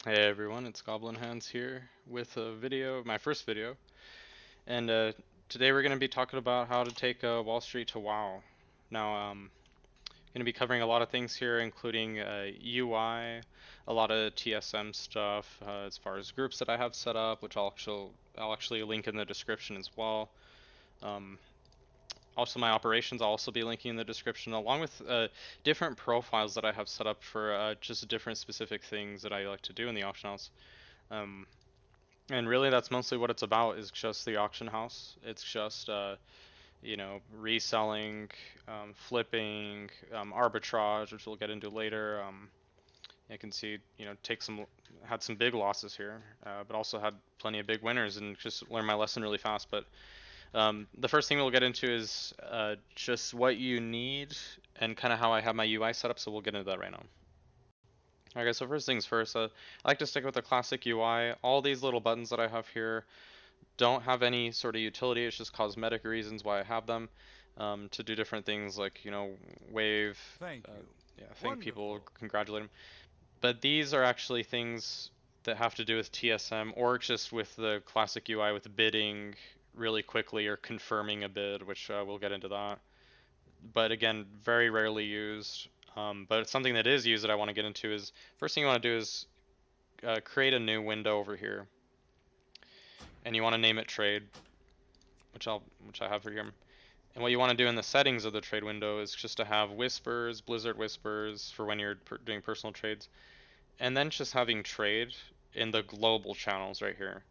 Hey everyone, it's GoblinHands here with a video, my first video, and today we're going to be talking about how to take Wall Street to WoW. Now, going to be covering a lot of things here, including UI, a lot of TSM stuff, as far as groups that I have set up, which I'll actually link in the description as well. Um, Also, my operations I'll also be linking in the description, along with different profiles that I have set up for just different specific things that I like to do in the auction house. Um, And really, that's mostly what it's about, is just the auction house. It's just, reselling, flipping, arbitrage, which we'll get into later. You can see, had some big losses here, but also had plenty of big winners, and just learned my lesson really fast. But the first thing we'll get into is just what you need and kind of how I have my UI set up, so we'll get into that right now. Okay, so first things first, I like to stick with the classic UI. All these little buttons that I have here don't have any sort of utility. It's just cosmetic reasons why I have them, to do different things like, wave, Thank uh, you. yeah, thank people, Wonderful. congratulate them. But these are actually things that have to do with TSM or just with the classic UI with bidding really quickly or confirming a bid, which we'll get into that. But again, very rarely used. But something that is used that I want to get into is, first thing you want to do is create a new window over here, and you want to name it trade, which I have for here. And what you want to do in the settings of the trade window is just to have whispers, Blizzard whispers for when you're doing personal trades, and then just having trade in the global channels right here.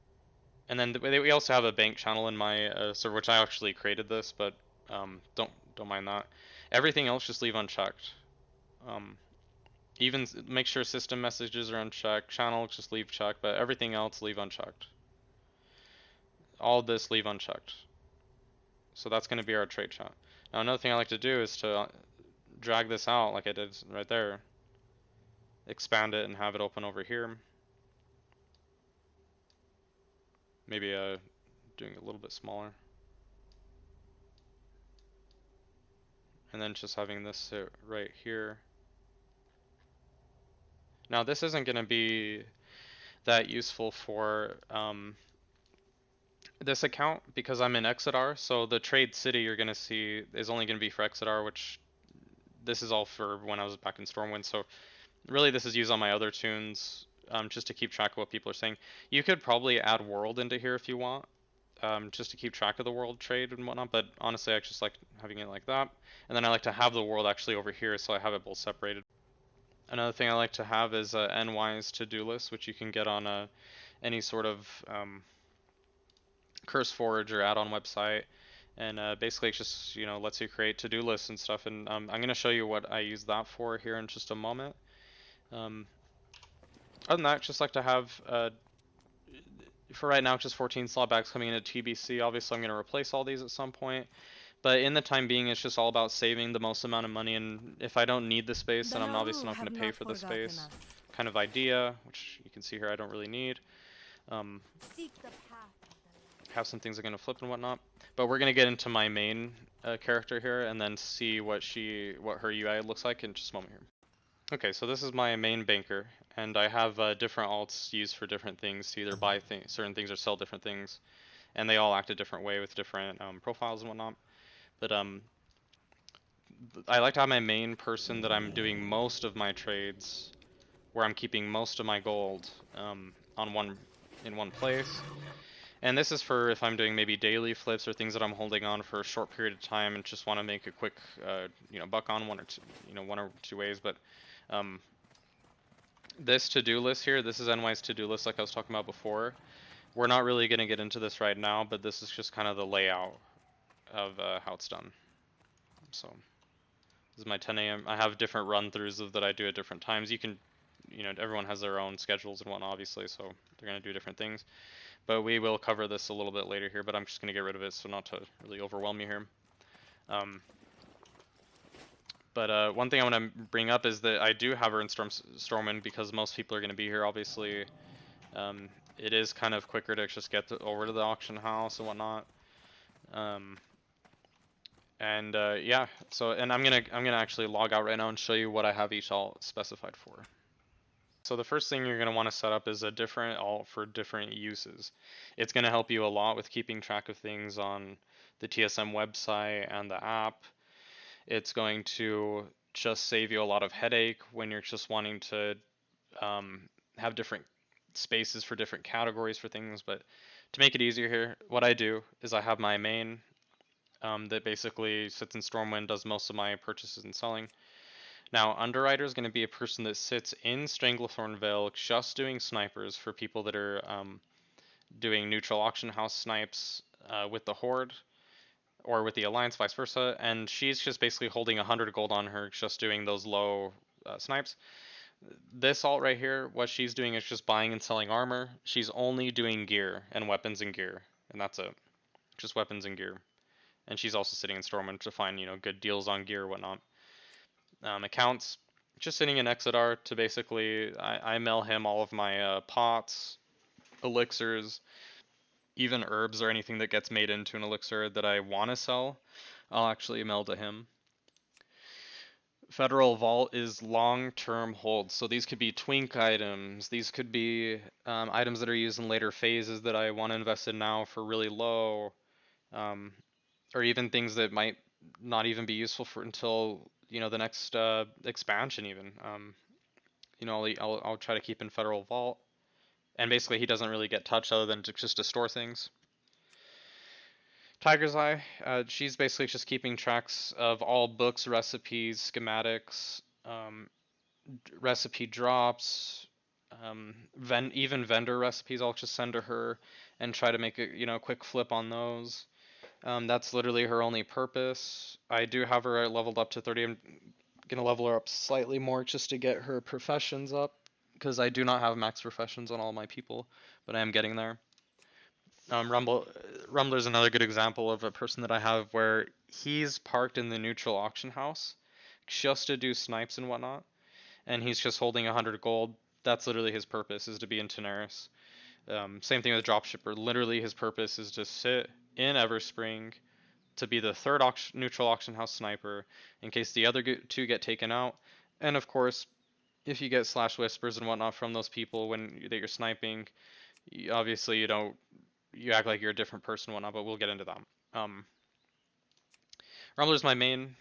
And then we also have a bank channel in my server, which I actually created this, but don't mind that. Everything else just leave unchecked. Um, Even make sure system messages are unchecked, channel just leave checked, but everything else leave unchecked. All this leave unchecked. So that's going to be our trade chat. Now another thing I like to do is to drag this out like I did right there, expand it and have it open over here. Maybe doing it a little bit smaller. And then just having this sit right here. Now this isn't going to be that useful for this account because I'm in Exeter, so the trade city you're going to see is only going to be for Exeter, which this is all for when I was back in Stormwind, so really this is used on my other tunes, just to keep track of what people are saying. You could probably add world into here if you want, just to keep track of the world trade and whatnot, but honestly I just like having it like that. And then I like to have the world actually over here, so I have it both separated. Another thing I like to have is NY's to-do list, which you can get on any sort of CurseForge or add-on website. And basically it just, lets you create to-do lists and stuff. And I'm going to show you what I use that for here in just a moment. Um, Other than that, just like to have, for right now, just 14 slot bags coming into TBC. Obviously, I'm going to replace all these at some point. But in the time being, it's just all about saving the most amount of money. And if I don't need the space, The then I'm obviously Naru not going have to pay not for the forgotten space. us. Kind of idea, which you can see here I don't really need. Um, Seek the path of the have some things that are going to flip and whatnot. But we're going to get into my main character here and then see what her UI looks like in just a moment here. Okay, so this is my main banker, and I have different alts used for different things to either buy certain things or sell different things, and they all act a different way with different profiles and whatnot. But I like to have my main person that I'm doing most of my trades, where I'm keeping most of my gold in one place. And this is for if I'm doing maybe daily flips or things that I'm holding on for a short period of time and just want to make a quick, buck on one or two, one or two ways. But um, this to-do list here, this is NY's to-do list like I was talking about before. We're not really going to get into this right now, but this is just kind of the layout of how it's done. So this is my 10 a.m. I have different run-throughs that I do at different times. You can, everyone has their own schedules and whatnot, obviously, so they're going to do different things. But we will cover this a little bit later here, but I'm just going to get rid of it so not to really overwhelm you here. But one thing I want to bring up is that I do have her in Stormwind because most people are going to be here, obviously. It is kind of quicker to just get over to the auction house and whatnot. Yeah, so and I'm gonna actually log out right now and show you what I have each alt specified for. So the first thing you're going to want to set up is a different alt for different uses. It's going to help you a lot with keeping track of things on the TSM website and the app. It's going to just save you a lot of headache when you're just wanting to have different spaces for different categories for things. But to make it easier here, what I do is I have my main that basically sits in Stormwind, does most of my purchases and selling. Now, Underwriter is going to be a person that sits in Stranglethorn Vale just doing snipers for people that are doing neutral auction house snipes with the Horde or with the Alliance, vice versa. And she's just basically holding 100 gold on her, just doing those low snipes. This alt right here, what she's doing is just buying and selling armor. She's only doing gear and weapons and gear, and that's it. Just weapons and gear. And she's also sitting in Stormwind to find, good deals on gear or whatnot. Accounts, just sitting in Exodar to basically, I mail him all of my pots, elixirs, even herbs or anything that gets made into an elixir that I want to sell, I'll actually mail to him. Federal Vault is long-term holds, so these could be twink items, these could be items that are used in later phases that I want to invest in now for really low, or even things that might not even be useful for until the next expansion even. I'll try to keep in Federal Vault, and basically he doesn't really get touched other than just to store things. Tiger's Eye, she's basically just keeping tracks of all books, recipes, schematics, recipe drops, even vendor recipes. I'll just send to her and try to make a quick flip on those. That's literally her only purpose. I do have her leveled up to 30. I'm gonna level her up slightly more just to get her professions up, because I do not have max professions on all my people, but I am getting there. Rumbler's another good example of a person that I have where he's parked in the neutral auction house just to do snipes and whatnot, and he's just holding 100 gold. That's literally his purpose, is to be in Tenaris. Same thing with Dropshipper. Literally his purpose is to sit in Everspring to be the third neutral auction house sniper in case the other two get taken out. And of course, if you get slash whispers and whatnot from those people that you're sniping, obviously you act like you're a different person and whatnot, but we'll get into that. Rumbler's my main,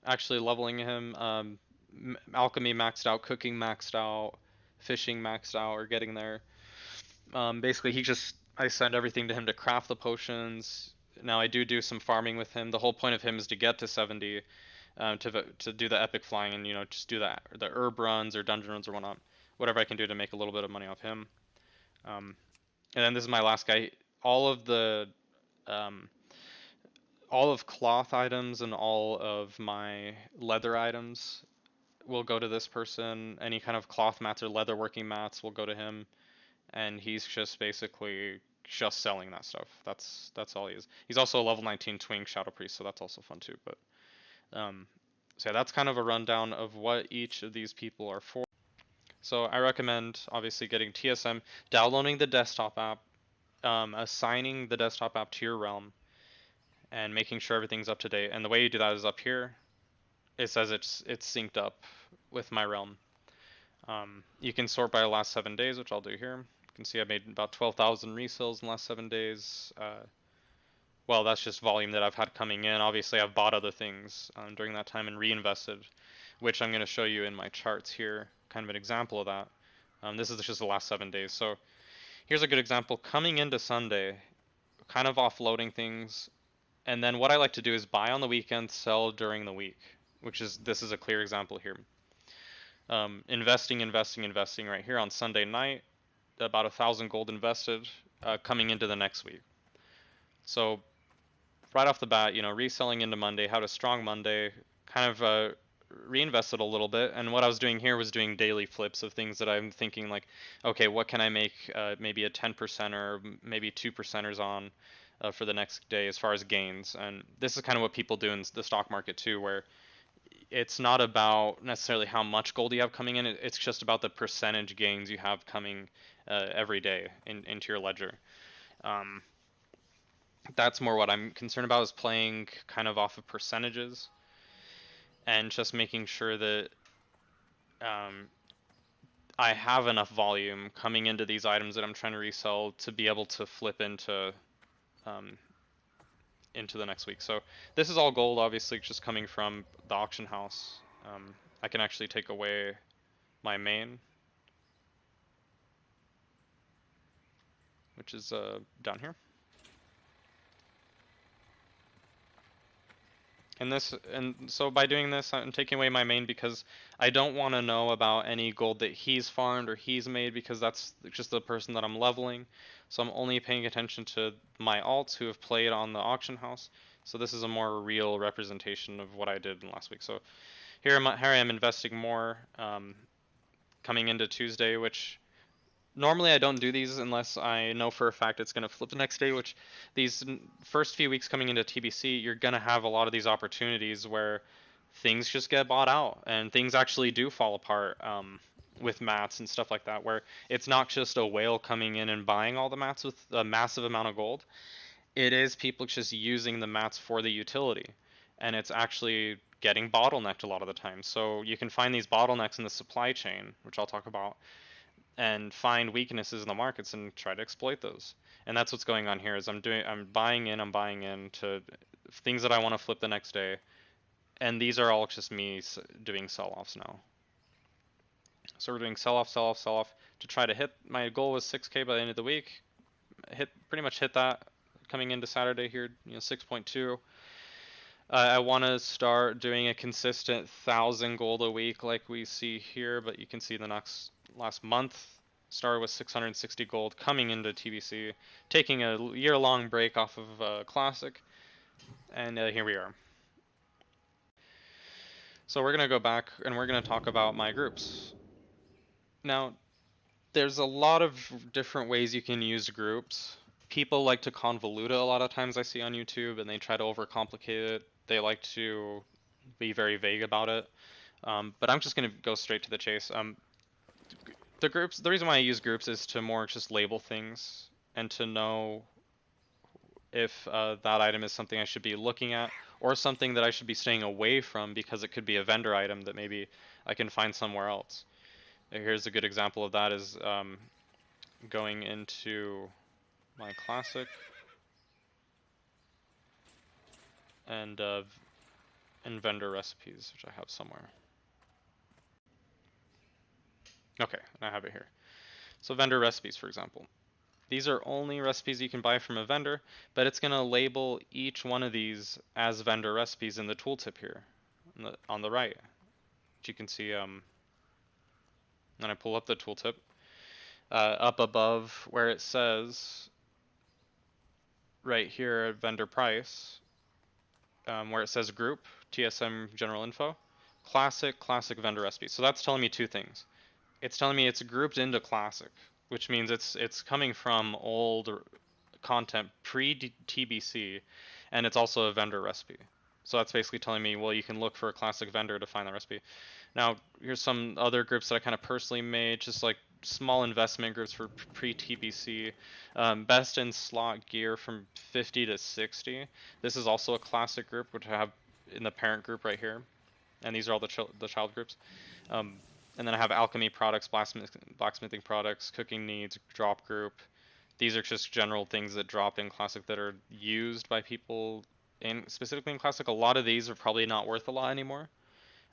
actually leveling him. Alchemy maxed out, cooking maxed out, fishing maxed out, or getting there. Basically, I send everything to him to craft the potions. Now I do some farming with him. The whole point of him is to get to 70, to do the epic flying and just do the herb runs or dungeon runs or whatnot, whatever I can do to make a little bit of money off him. And then this is my last guy. All of the all of cloth items and all of my leather items will go to this person. Any kind of cloth mats or leather working mats will go to him, and he's just basically just selling that stuff. That's all he is. He's also a level 19 twink shadow priest, so that's also fun too. But so yeah, that's kind of a rundown of what each of these people are for. So I recommend obviously getting TSM, downloading the desktop app, assigning the desktop app to your realm, and making sure everything's up to date. And the way you do that is up here. It says it's synced up with my realm. You can sort by the last 7 days, which I'll do here. You can see I made about 12,000 resales in the last 7 days. Well, that's just volume that I've had coming in. Obviously, I've bought other things during that time and reinvested, which I'm going to show you in my charts here. Kind of an example of that. This is just the last 7 days. So here's a good example. Coming into Sunday, kind of offloading things. And then what I like to do is buy on the weekend, sell during the week, this is a clear example here. Investing right here on Sunday night, about 1,000 gold invested, coming into the next week. So right off the bat, reselling into Monday, had a strong Monday, kind of reinvested a little bit. And what I was doing here was doing daily flips of things that I'm thinking like, okay, what can I make maybe a 10% or maybe 2%ers on for the next day as far as gains. And this is kind of what people do in the stock market too, where it's not about necessarily how much gold you have coming in, it's just about the percentage gains you have coming every day into your ledger. That's more what I'm concerned about, is playing kind of off of percentages and just making sure that I have enough volume coming into these items that I'm trying to resell to be able to flip um, into the next week. So this is all gold, obviously, just coming from the auction house. I can actually take away my main, which is down here. And so by doing this, I'm taking away my main because I don't want to know about any gold that he's farmed or he's made, because that's just the person that I'm leveling. So I'm only paying attention to my alts who have played on the auction house. So this is a more real representation of what I did in last week. So here I am investing more coming into Tuesday, which normally I don't do these unless I know for a fact it's going to flip the next day, which these first few weeks coming into TBC, you're going to have a lot of these opportunities where things just get bought out and things actually do fall apart with mats and stuff like that, where it's not just a whale coming in and buying all the mats with a massive amount of gold. It is people just using the mats for the utility, and it's actually getting bottlenecked a lot of the time. So you can find these bottlenecks in the supply chain, which I'll talk about, and find weaknesses in the markets and try to exploit those. And that's what's going on here. Is I'm buying in to things that I want to flip the next day, and these are all just me doing sell-offs now. So we're doing sell-off, sell-off, sell-off to try to hit. My goal was 6K by the end of the week. Pretty much hit that coming into Saturday here. 6.2. I want to start doing a consistent 1,000 gold a week like we see here, but you can see the last month started with 660 gold coming into TBC, taking a year-long break off of Classic, and here we are. So we're going to go back and we're going to talk about my groups. Now, there's a lot of different ways you can use groups. People like to convolute it a lot of times, I see on YouTube, and they try to overcomplicate it. They like to be very vague about it. But I'm just going to go straight to the chase. The reason why I use groups is to more just label things and to know if that item is something I should be looking at or something that I should be staying away from because it could be a vendor item that maybe I can find somewhere else. Here's a good example of that is going into my classic and vendor recipes, which I have somewhere. Okay, I have it here. So vendor recipes, for example. These are only recipes you can buy from a vendor, but it's going to label each one of these as vendor recipes in the tooltip here on the right. Which you can see when I pull up the tooltip, up above where it says right here vendor price, where it says group, TSM general info, classic vendor recipes. So that's telling me two things. It's telling me it's grouped into classic, which means it's coming from old content pre-TBC, and it's also a vendor recipe. So that's basically telling me, well, you can look for a classic vendor to find that recipe. Now, here's some other groups that I kind of personally made, just like small investment groups for pre-TBC. Best in slot gear from 50 to 60. This is also a classic group, which I have in the parent group right here. And these are all the child groups. And then I have alchemy products, blacksmithing products, cooking needs, drop group. These are just general things that drop in Classic that are used by people, and specifically in Classic. A lot of these are probably not worth a lot anymore,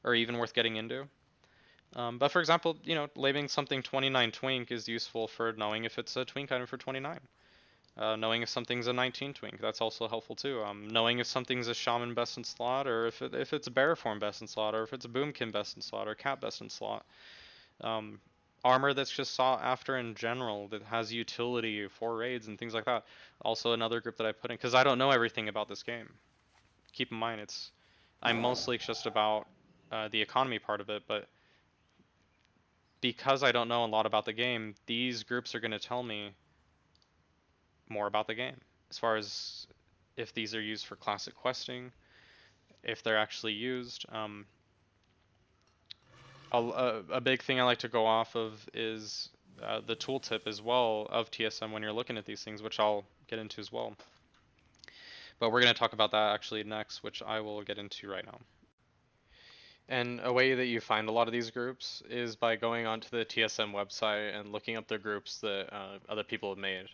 or even worth getting into. But for example, labeling something 29 twink is useful for knowing if it's a twink item for 29. Knowing if something's a 19 twink, that's also helpful too. Knowing if something's a shaman best in slot, or if it's a bear form best in slot, or if it's a boomkin best in slot, or cat best in slot. Armor that's just sought after in general that has utility for raids and things like that. Also another group that I put in because I don't know everything about this game. Keep in mind, I'm mostly just about the economy part of it, but because I don't know a lot about the game, these groups are going to tell me more about the game as far as if these are used for classic questing, if they're actually used. A big thing I like to go off of is the tooltip as well of TSM when you're looking at these things, which I'll get into as well. But we're going to talk about that actually next, which I will get into right now. And a way that you find a lot of these groups is by going onto the TSM website and looking up the groups that other people have made.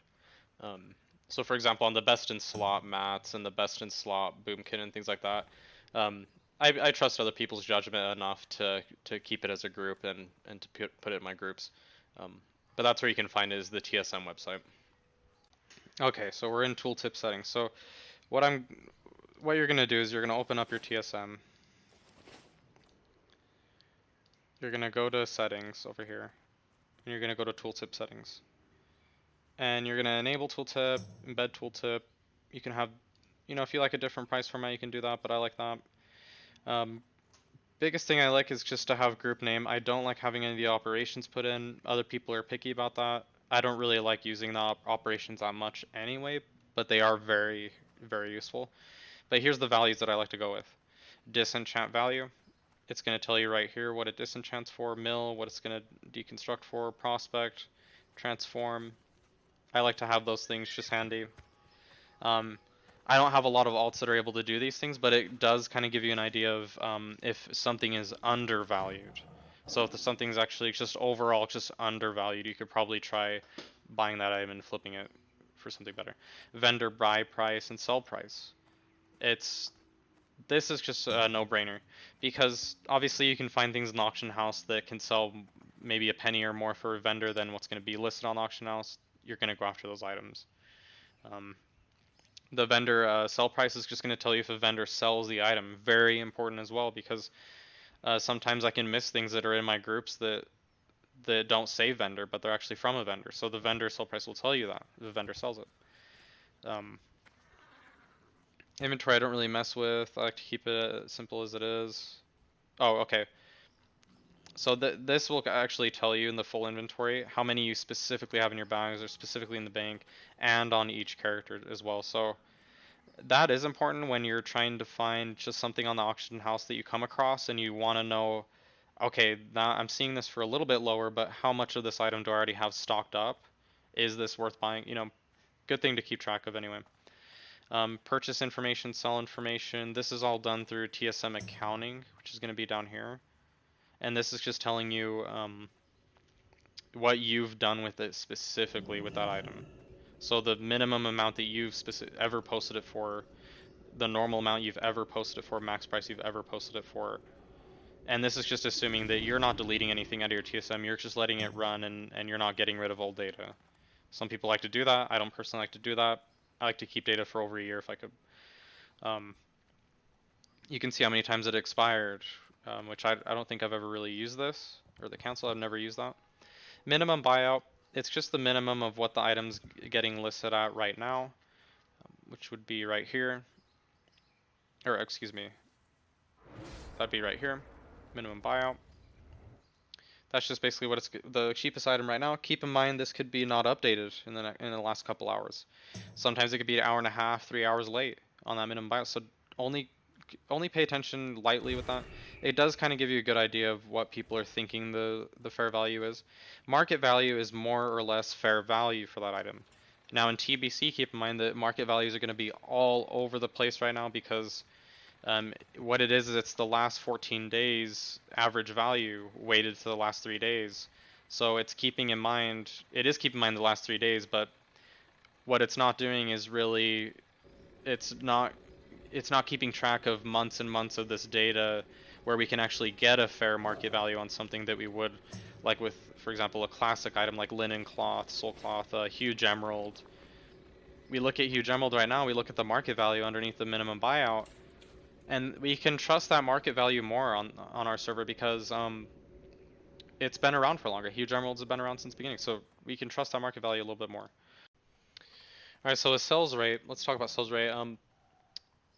Um, so, for example, on the best in slot mats and the best in slot boomkin and things like that, um, I trust other people's judgment enough to keep it as a group and to put it in my groups. But that's where you can find it, is the TSM website. Okay, so we're in tooltip settings. So what you're gonna do is you're gonna open up your TSM. You're gonna go to settings over here, and you're gonna go to tooltip settings. And you're gonna enable tooltip, embed tooltip. You can have, if you like a different price format, you can do that, but I like that. Um, Biggest thing I like is just to have group name. I don't like having any of the operations put in. Other people are picky about that. I don't really like using the operations that much anyway, but they are very, very useful. But here's the values that I like to go with. Disenchant value. It's going to tell you right here what it disenchants for, mill, what it's going to deconstruct for, prospect, transform. I like to have those things just handy. Um, I don't have a lot of alts that are able to do these things, but it does kind of give you an idea of if something is undervalued. So if something's actually just overall just undervalued, you could probably try buying that item and flipping it for something better. Vendor buy price and sell price. This is just a no-brainer because obviously you can find things in the auction house that can sell maybe a penny or more for a vendor than what's going to be listed on the auction house. You're going to go after those items. Um, the vendor sell price is just going to tell you if a vendor sells the item. Very important as well, because sometimes I can miss things that are in my groups that don't say vendor, but they're actually from a vendor. So the vendor sell price will tell you that the vendor sells it. Um, Inventory I don't really mess with. I like to keep it as simple as it is. Oh, okay. So this will actually tell you in the full inventory how many you specifically have in your bags or specifically in the bank and on each character as well. So that is important when you're trying to find just something on the auction house that you come across and you want to know, okay, now I'm seeing this for a little bit lower, but how much of this item do I already have stocked up? Is this worth buying? Good thing to keep track of anyway. Purchase information, sell information. This is all done through TSM accounting, which is going to be down here. And this is just telling you what you've done with it specifically with that item. So the minimum amount that you've ever posted it for, the normal amount you've ever posted it for, max price you've ever posted it for. And this is just assuming that you're not deleting anything out of your TSM, you're just letting it run and you're not getting rid of old data. Some people like to do that. I don't personally like to do that. I like to keep data for over a year if I could. You can see how many times it expired, which I don't think I've ever really used this, or the council, I've never used that. Minimum buyout, it's just the minimum of what the item's getting listed at right now, which would be right here. Or excuse me, that'd be right here, minimum buyout. That's just basically what it's the cheapest item right now. Keep in mind this could be not updated in the last couple hours. Sometimes it could be an hour and a half, 3 hours late on that minimum buyout. So only pay attention lightly with that. It does kind of give you a good idea of what people are thinking the fair value is. Market value is more or less fair value for that item. Now in TBC, keep in mind that market values are going to be all over the place right now because what it is it's the last 14 days average value weighted to the last 3 days. So it is keeping in mind the last 3 days, but what it's not doing is really, it's not keeping track of months and months of this data where we can actually get a fair market value on something that we would, like with, for example, a classic item like linen cloth, soul cloth, huge emerald. We look at huge emerald right now, we look at the market value underneath the minimum buyout, and we can trust that market value more on our server because it's been around for longer. Huge emeralds have been around since the beginning, so we can trust that market value a little bit more. All right, so a sales rate. Let's talk about sales rate.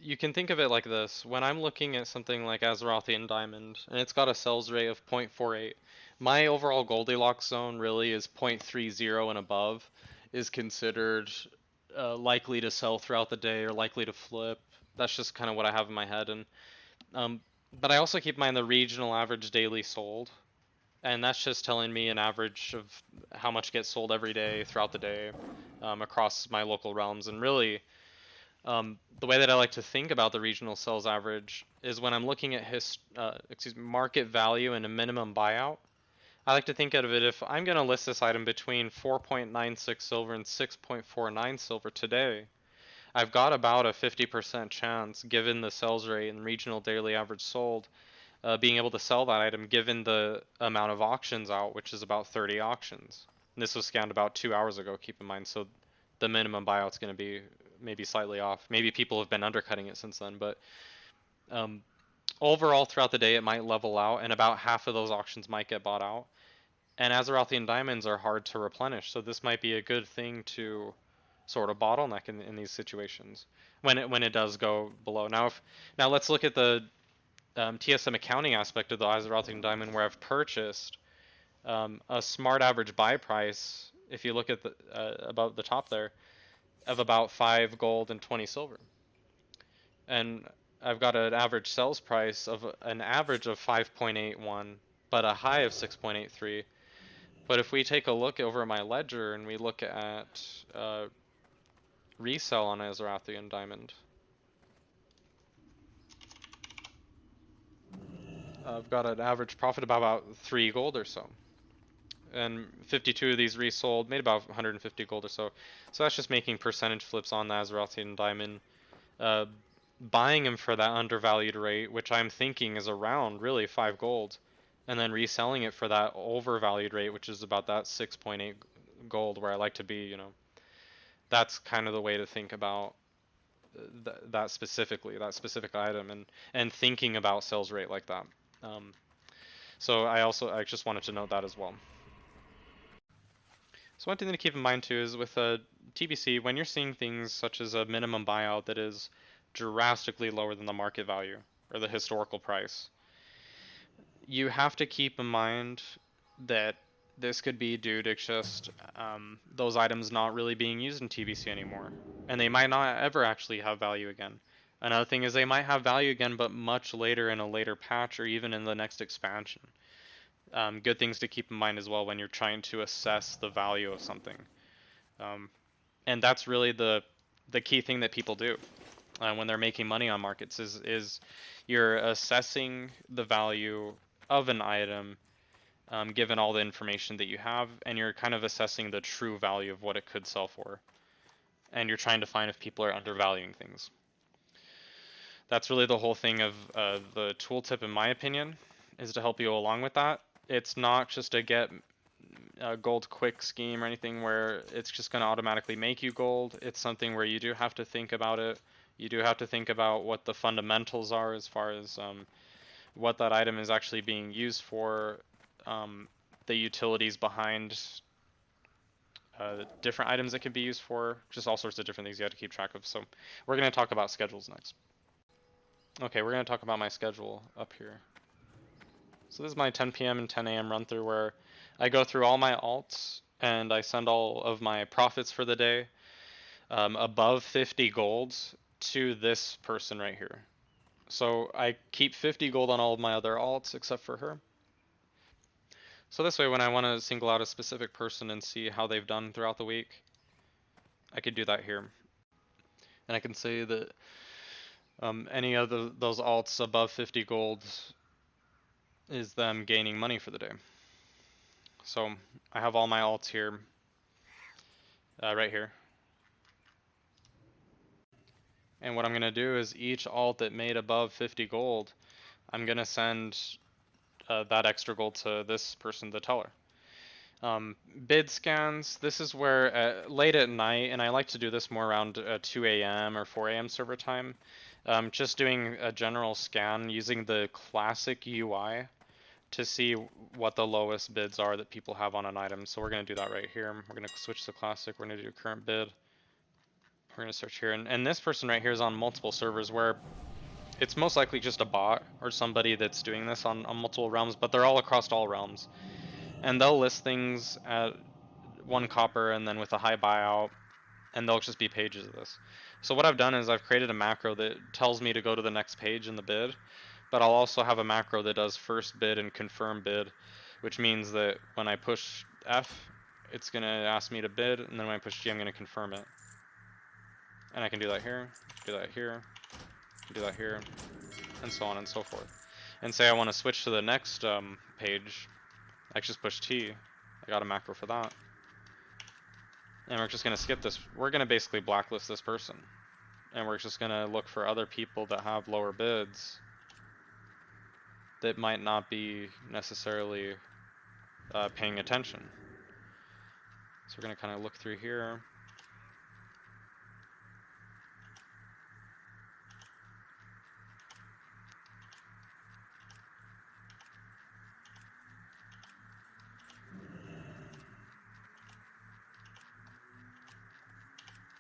You can think of it like this. When I'm looking at something like Azerothian Diamond, and it's got a sales rate of 0.48, my overall Goldilocks zone really is 0.30 and above is considered likely to sell throughout the day or likely to flip. That's just kind of what I have in my head. And but I also keep in mind the regional average daily sold, and that's just telling me an average of how much gets sold every day throughout the day across my local realms. And really, The way that I like to think about the regional sales average is when I'm looking at market value and a minimum buyout. I like to think of it, if I'm going to list this item between 4.96 silver and 6.49 silver today, I've got about a 50% chance, given the sales rate and regional daily average sold, being able to sell that item given the amount of auctions out, which is about 30 auctions. And this was scanned about 2 hours ago, keep in mind, so the minimum buyout's going to be maybe slightly off. Maybe people have been undercutting it since then, but um, overall throughout the day it might level out, and about half of those auctions might get bought out. And Azerothian diamonds are hard to replenish, so this might be a good thing to sort of bottleneck in these situations when it does go below. Now let's look at the TSM accounting aspect of the Azerothian diamond, where I've purchased a smart average buy price. If you look at the about the top there, of about 5 gold and 20 silver, and I've got an average sales price of an average of 5.81, but a high of 6.83. But if we take a look over my ledger and we look at resell on Azerothian diamond, I've got an average profit of about 3 gold or so. And 52 of these resold, made about 150 gold or so. So that's just making percentage flips on the Azerothian diamond, uh, buying them for that undervalued rate, which I'm thinking is around really 5 gold, and then reselling it for that overvalued rate, which is about that 6.8 gold, where I like to be. That's kind of the way to think about that specifically, that specific item, and thinking about sales rate like that. So I just wanted to note that as well. So one thing to keep in mind too is with a TBC, when you're seeing things such as a minimum buyout that is drastically lower than the market value or the historical price, you have to keep in mind that this could be due to just those items not really being used in TBC anymore, and they might not ever actually have value again. Another thing is they might have value again, but much later in a later patch or even in the next expansion. Good things to keep in mind as well when you're trying to assess the value of something. And that's really the key thing that people do when they're making money on markets is you're assessing the value of an item given all the information that you have, and you're kind of assessing the true value of what it could sell for, and you're trying to find if people are undervaluing things. That's really the whole thing of the tooltip, in my opinion, is to help you along with that. It's not just a get gold quick scheme or anything where it's just going to automatically make you gold. It's something where you do have to think about it. You do have to think about what the fundamentals are as far as what that item is actually being used for, the utilities behind different items that could be used for, just all sorts of different things you have to keep track of. So we're going to talk about schedules next. Okay, we're going to talk about my schedule up here. So this is my 10 p.m. and 10 a.m. run through, where I go through all my alts and I send all of my profits for the day above 50 golds to this person right here. So I keep 50 gold on all of my other alts except for her. So this way, when I want to single out a specific person and see how they've done throughout the week, I could do that here. And I can say that any of those alts above 50 gold is them gaining money for the day. So I have all my alts here, right here. And what I'm going to do is each alt that made above 50 gold, I'm going to send that extra gold to this person, the teller. Bid scans, this is where late at night, and I like to do this more around 2 a.m. or 4 a.m. server time, just doing a general scan using the classic UI to see what the lowest bids are that people have on an item. So we're going to do that right here. We're going to switch to classic. We're going to do current bid. We're going to search here. And this person right here is on multiple servers, where it's most likely just a bot or somebody that's doing this on multiple realms, but they're all across all realms. And they'll list things at 1 copper and then with a high buyout, and they'll just be pages of this. So what I've done is I've created a macro that tells me to go to the next page in the bid, but I'll also have a macro that does first bid and confirm bid, which means that when I push F, it's going to ask me to bid, and then when I push G, I'm going to confirm it. And I can do that here, do that here, do that here, and so on and so forth. And say I want to switch to the next page, I just push T. I got a macro for that. And we're just going to skip this. We're going to basically blacklist this person. And we're just going to look for other people that have lower bids that might not be necessarily paying attention. So we're going to kind of look through here.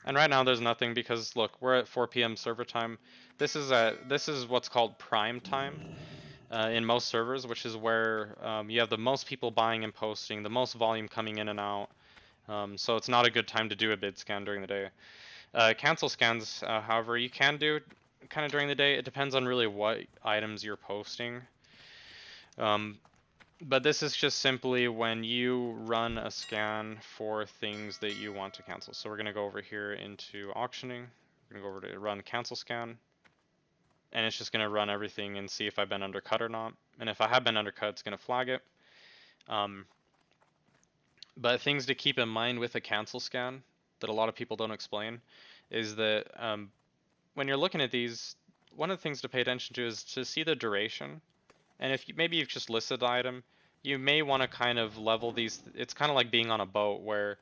And right now there's nothing because look, we're at 4 p.m. server time. This is what's called prime time in most servers, which is where you have the most people buying and posting, the most volume coming in and out. So it's not a good time to do a bid scan during the day. Cancel scans, however, you can do kind of during the day. It depends on really what items you're posting. But this is just simply when you run a scan for things that you want to cancel. So we're going to go over here into auctioning. We're going to go over to run cancel scan. And it's just going to run everything and see if I've been undercut or not. And if I have been undercut, it's going to flag it. But things to keep in mind with a cancel scan that a lot of people don't explain is that when you're looking at these, one of the things to pay attention to is to see the duration. And if maybe you've just listed the item, you may want to kind of level these. It's kind of like being on a boat where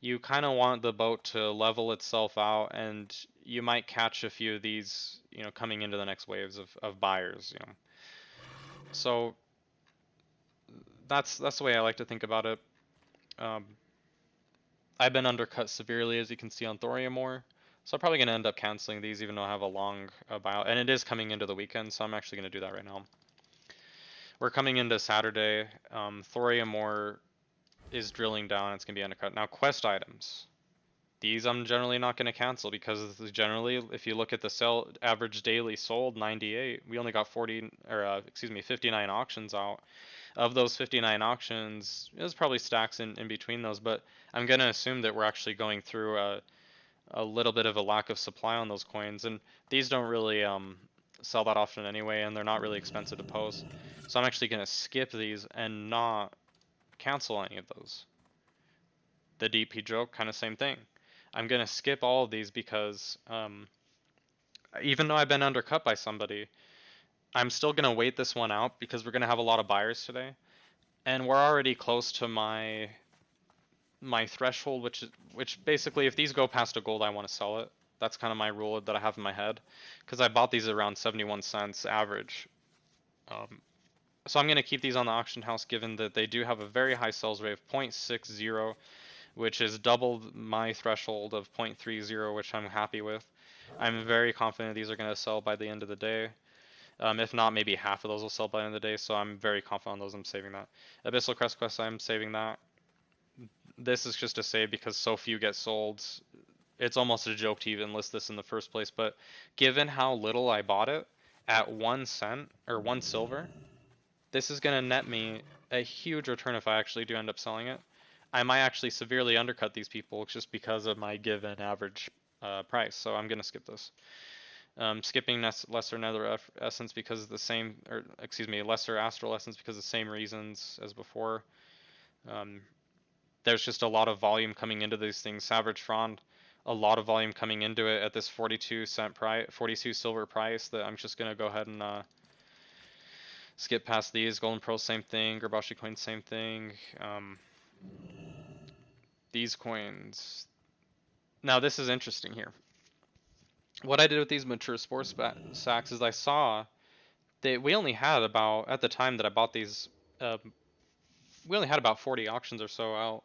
you kind of want the boat to level itself out, and you might catch a few of these, coming into the next waves of buyers, So that's the way I like to think about it. I've been undercut severely, as you can see on Thoriumore, so I'm probably going to end up canceling these, even though I have a long buyout, and it is coming into the weekend, so I'm actually going to do that right now. We're coming into Saturday. Thoriumore is drilling down. It's going to be undercut. Now, quest items. These I'm generally not going to cancel because generally, if you look at the sell average daily sold 98, we only got 59 auctions out. Of those 59 auctions, there's probably stacks in between those, but I'm going to assume that we're actually going through a little bit of a lack of supply on those coins, and these don't really sell that often anyway, and they're not really expensive to post. So I'm actually going to skip these and not cancel any of those. The DP joke, kind of same thing. I'm going to skip all of these because even though I've been undercut by somebody, I'm still going to wait this one out because we're going to have a lot of buyers today. And we're already close to my threshold, which basically if these go past a gold, I want to sell it. That's kind of my rule that I have in my head because I bought these around 71 cents average. So I'm going to keep these on the auction house given that they do have a very high sales rate of 0.60, which is double my threshold of 0.30, which I'm happy with. I'm very confident these are going to sell by the end of the day. If not, maybe half of those will sell by the end of the day, so I'm very confident on those. I'm saving that. Abyssal Crest Quest, I'm saving that. This is just a save because so few get sold. It's almost a joke to even list this in the first place, but given how little I bought it, at 1 cent, or 1 silver, this is going to net me a huge return if I actually do end up selling it. I might actually severely undercut these people just because of my given average price, so I'm going to skip this. Skipping Lesser Nether Essence because of the same, or excuse me, Lesser Astral Essence because of the same reasons as before. There's just a lot of volume coming into these things. Savage Frond, a lot of volume coming into it at this 42 silver price that I'm just going to go ahead and skip past these. Golden Pearl, same thing. Gerbashi coins, same thing. These coins. Now this is interesting here. What I did with these mature sports sacks is I saw that we only had about, at the time that I bought these, we only had about 40 auctions or so out,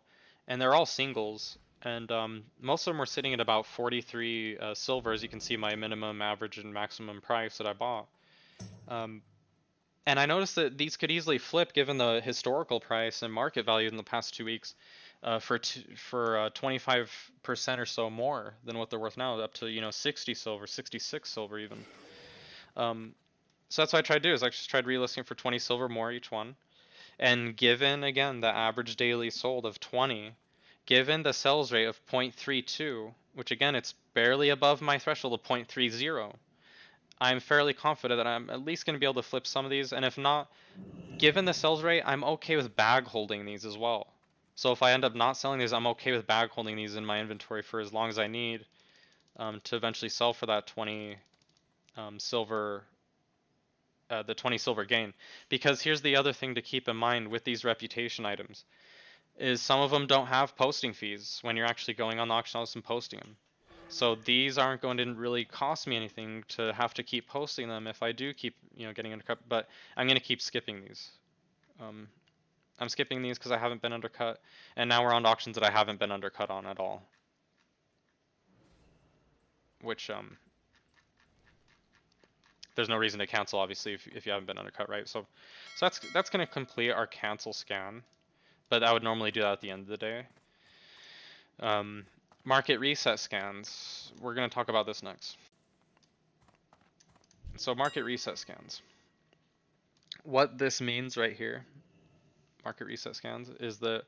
and they're all singles, and most of them were sitting at about 43 silver, as you can see my minimum, average, and maximum price that I bought. And I noticed that these could easily flip given the historical price and market value in the past 2 weeks for 25% or so more than what they're worth now, up to 60 silver, 66 silver even. So that's what I tried to do is I just tried relisting for 20 silver more each one. And given again the average daily sold of 20, given the sales rate of 0.32, which again, it's barely above my threshold of 0.30. I'm fairly confident that I'm at least going to be able to flip some of these, and if not, given the sales rate, I'm okay with bag holding these as well. So if I end up not selling these, I'm okay with bag holding these in my inventory for as long as I need to eventually sell for that 20 silver, the 20 silver gain. Because here's the other thing to keep in mind with these reputation items, is some of them don't have posting fees when you're actually going on the auction house and posting them. So these aren't going to really cost me anything to have to keep posting them if I do keep, getting undercut, but I'm going to keep skipping these. Um, I'm skipping these because I haven't been undercut, and now we're on auctions that I haven't been undercut on at all. Which, there's no reason to cancel, obviously, if you haven't been undercut, right? So that's going to complete our cancel scan, but I would normally do that at the end of the day. Market reset scans. We're going to talk about this next. So market reset scans. What this means right here, market reset scans, is that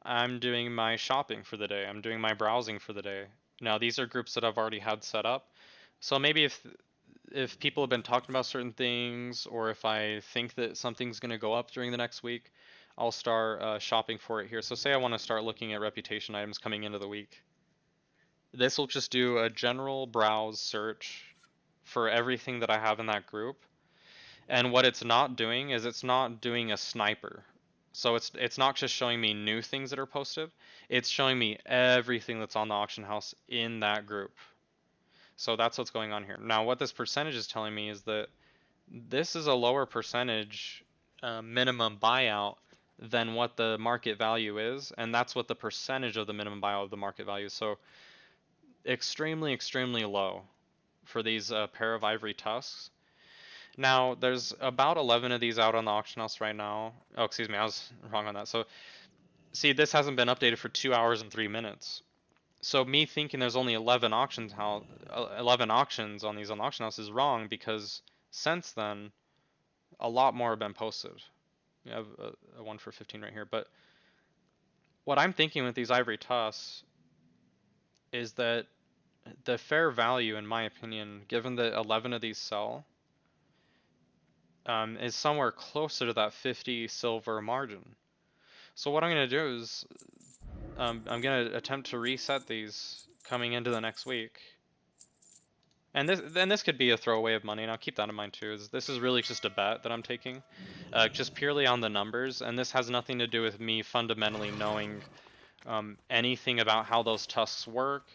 I'm doing my shopping for the day. I'm doing my browsing for the day. Now these are groups that I've already had set up. So maybe if people have been talking about certain things, or if I think that something's going to go up during the next week, I'll start shopping for it here. So say I want to start looking at reputation items coming into the week. This will just do a general browse search for everything that I have in that group. And what it's not doing is it's not doing a sniper. So it's not just showing me new things that are posted. It's showing me everything that's on the auction house in that group. So that's what's going on here. Now what this percentage is telling me is that this is a lower percentage minimum buyout than what the market value is, and that's what the percentage of the minimum buyout of the market value is. So extremely, extremely low for these pair of ivory tusks. Now, there's about 11 of these out on the auction house right now. Oh, excuse me, I was wrong on that. So, see, this hasn't been updated for 2 hours and 3 minutes. So me thinking there's only 11 auctions on these on the auction house is wrong, because since then, a lot more have been posted. We have a 1 for 15 right here. But what I'm thinking with these ivory tusks is that the fair value, in my opinion, given that 11 of these sell, is somewhere closer to that 50 silver margin. So what I'm going to do is I'm going to attempt to reset these coming into the next week. And this could be a throwaway of money, and I'll keep that in mind too. This is really just a bet that I'm taking, just purely on the numbers, and this has nothing to do with me fundamentally knowing anything about how those tusks work,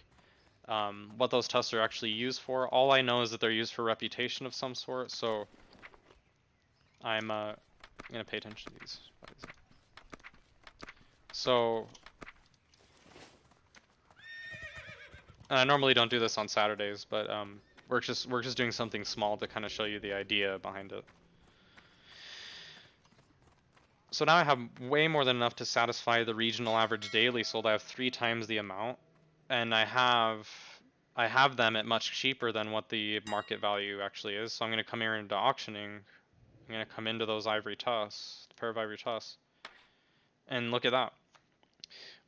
what those tusks are actually used for. All I know is that they're used for reputation of some sort, so I'm gonna pay attention to these. So, and I normally don't do this on Saturdays, but we're just doing something small to kind of show you the idea behind it. So now I have way more than enough to satisfy the regional average daily sold. I have 3 times the amount, and I have them at much cheaper than what the market value actually is. So I'm going to come here into auctioning. I'm going to come into those ivory tusks, pair of ivory tusks, and look at that.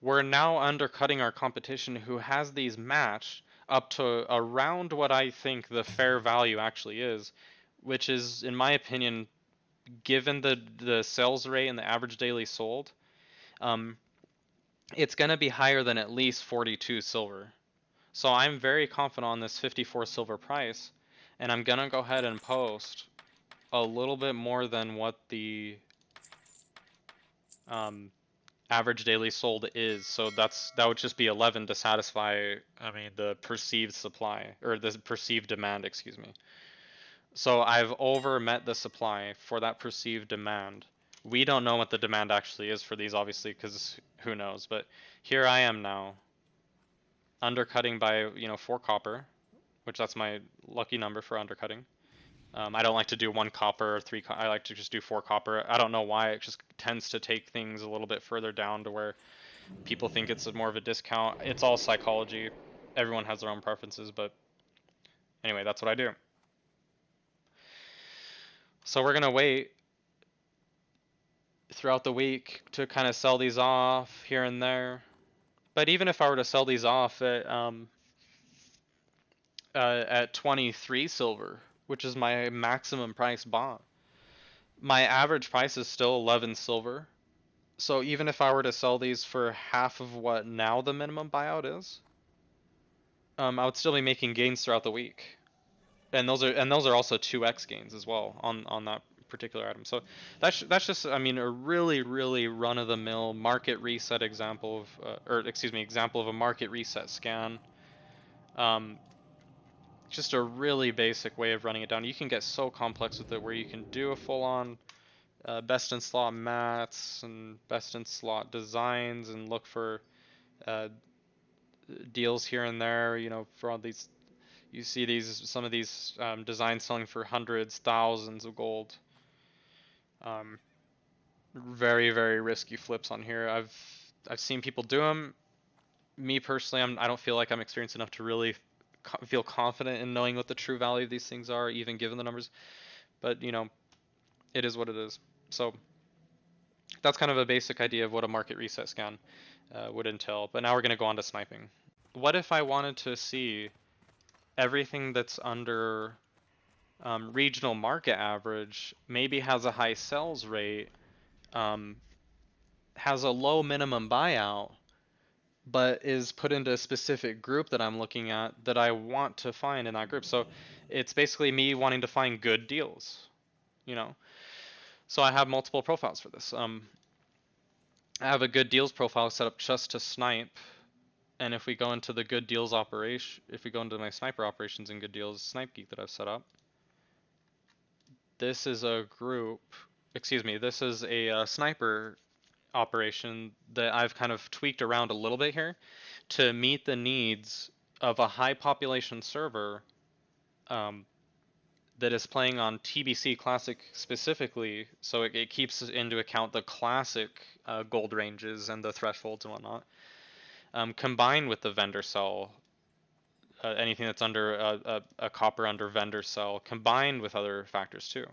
We're now undercutting our competition who has these matched up to around what I think the fair value actually is, which is, in my opinion, given the sales rate and the average daily sold, it's going to be higher than at least 42 silver. So I'm very confident on this 54 silver price, and I'm going to go ahead and post a little bit more than what the average daily sold is. So that would just be 11 to satisfy, I mean, the perceived supply, or the perceived demand, excuse me. So I've over met the supply for that perceived demand. We don't know what the demand actually is for these, obviously, because who knows. But here I am now, undercutting by 4 copper, which that's my lucky number for undercutting. I don't like to do 1 copper or 3. I like to just do 4 copper. I don't know why. It just tends to take things a little bit further down to where people think it's more of a discount. It's all psychology. Everyone has their own preferences, but anyway, that's what I do. So we're gonna wait throughout the week to kind of sell these off here and there. But even if I were to sell these off at at 23 silver, which is my maximum price bought. My average price is still 11 silver. So even if I were to sell these for half of what now the minimum buyout is, I would still be making gains throughout the week. And those are also 2x gains as well on that particular item. So that's just, I mean, a really run of the mill market reset example of or excuse me, example of a market reset scan. Um, just a really basic way of running it down. You can get so complex with it where you can do a full on best in slot mats and best in slot designs and look for uh, deals here and there, you know, for all these. You see some of these designs selling for hundreds, thousands of gold. Um, very risky flips on here. I've seen people do them. Me personally, I don't feel like I'm experienced enough to really feel confident in knowing what the true value of these things are, even given the numbers. But you know, it is what it is. So that's kind of a basic idea of what a market reset scan would entail. But now we're going to go on to sniping. What if I wanted to see everything that's under regional market average, maybe has a high sales rate, um, has a low minimum buyout, but is put into a specific group that I'm looking at that I want to find in that group. So it's basically me wanting to find good deals, you know. So I have multiple profiles for this. I have a good deals profile set up just to snipe. And if we go into the good deals operation, if we go into my sniper operations in good deals snipe geek that I've set up, this is a group, excuse me, this is a sniper operation that I've kind of tweaked around a little bit here to meet the needs of a high population server um, that is playing on TBC Classic specifically, so it keeps into account the classic gold ranges and the thresholds and whatnot, combined with the vendor cell, anything that's under a copper under vendor cell, combined with other factors too.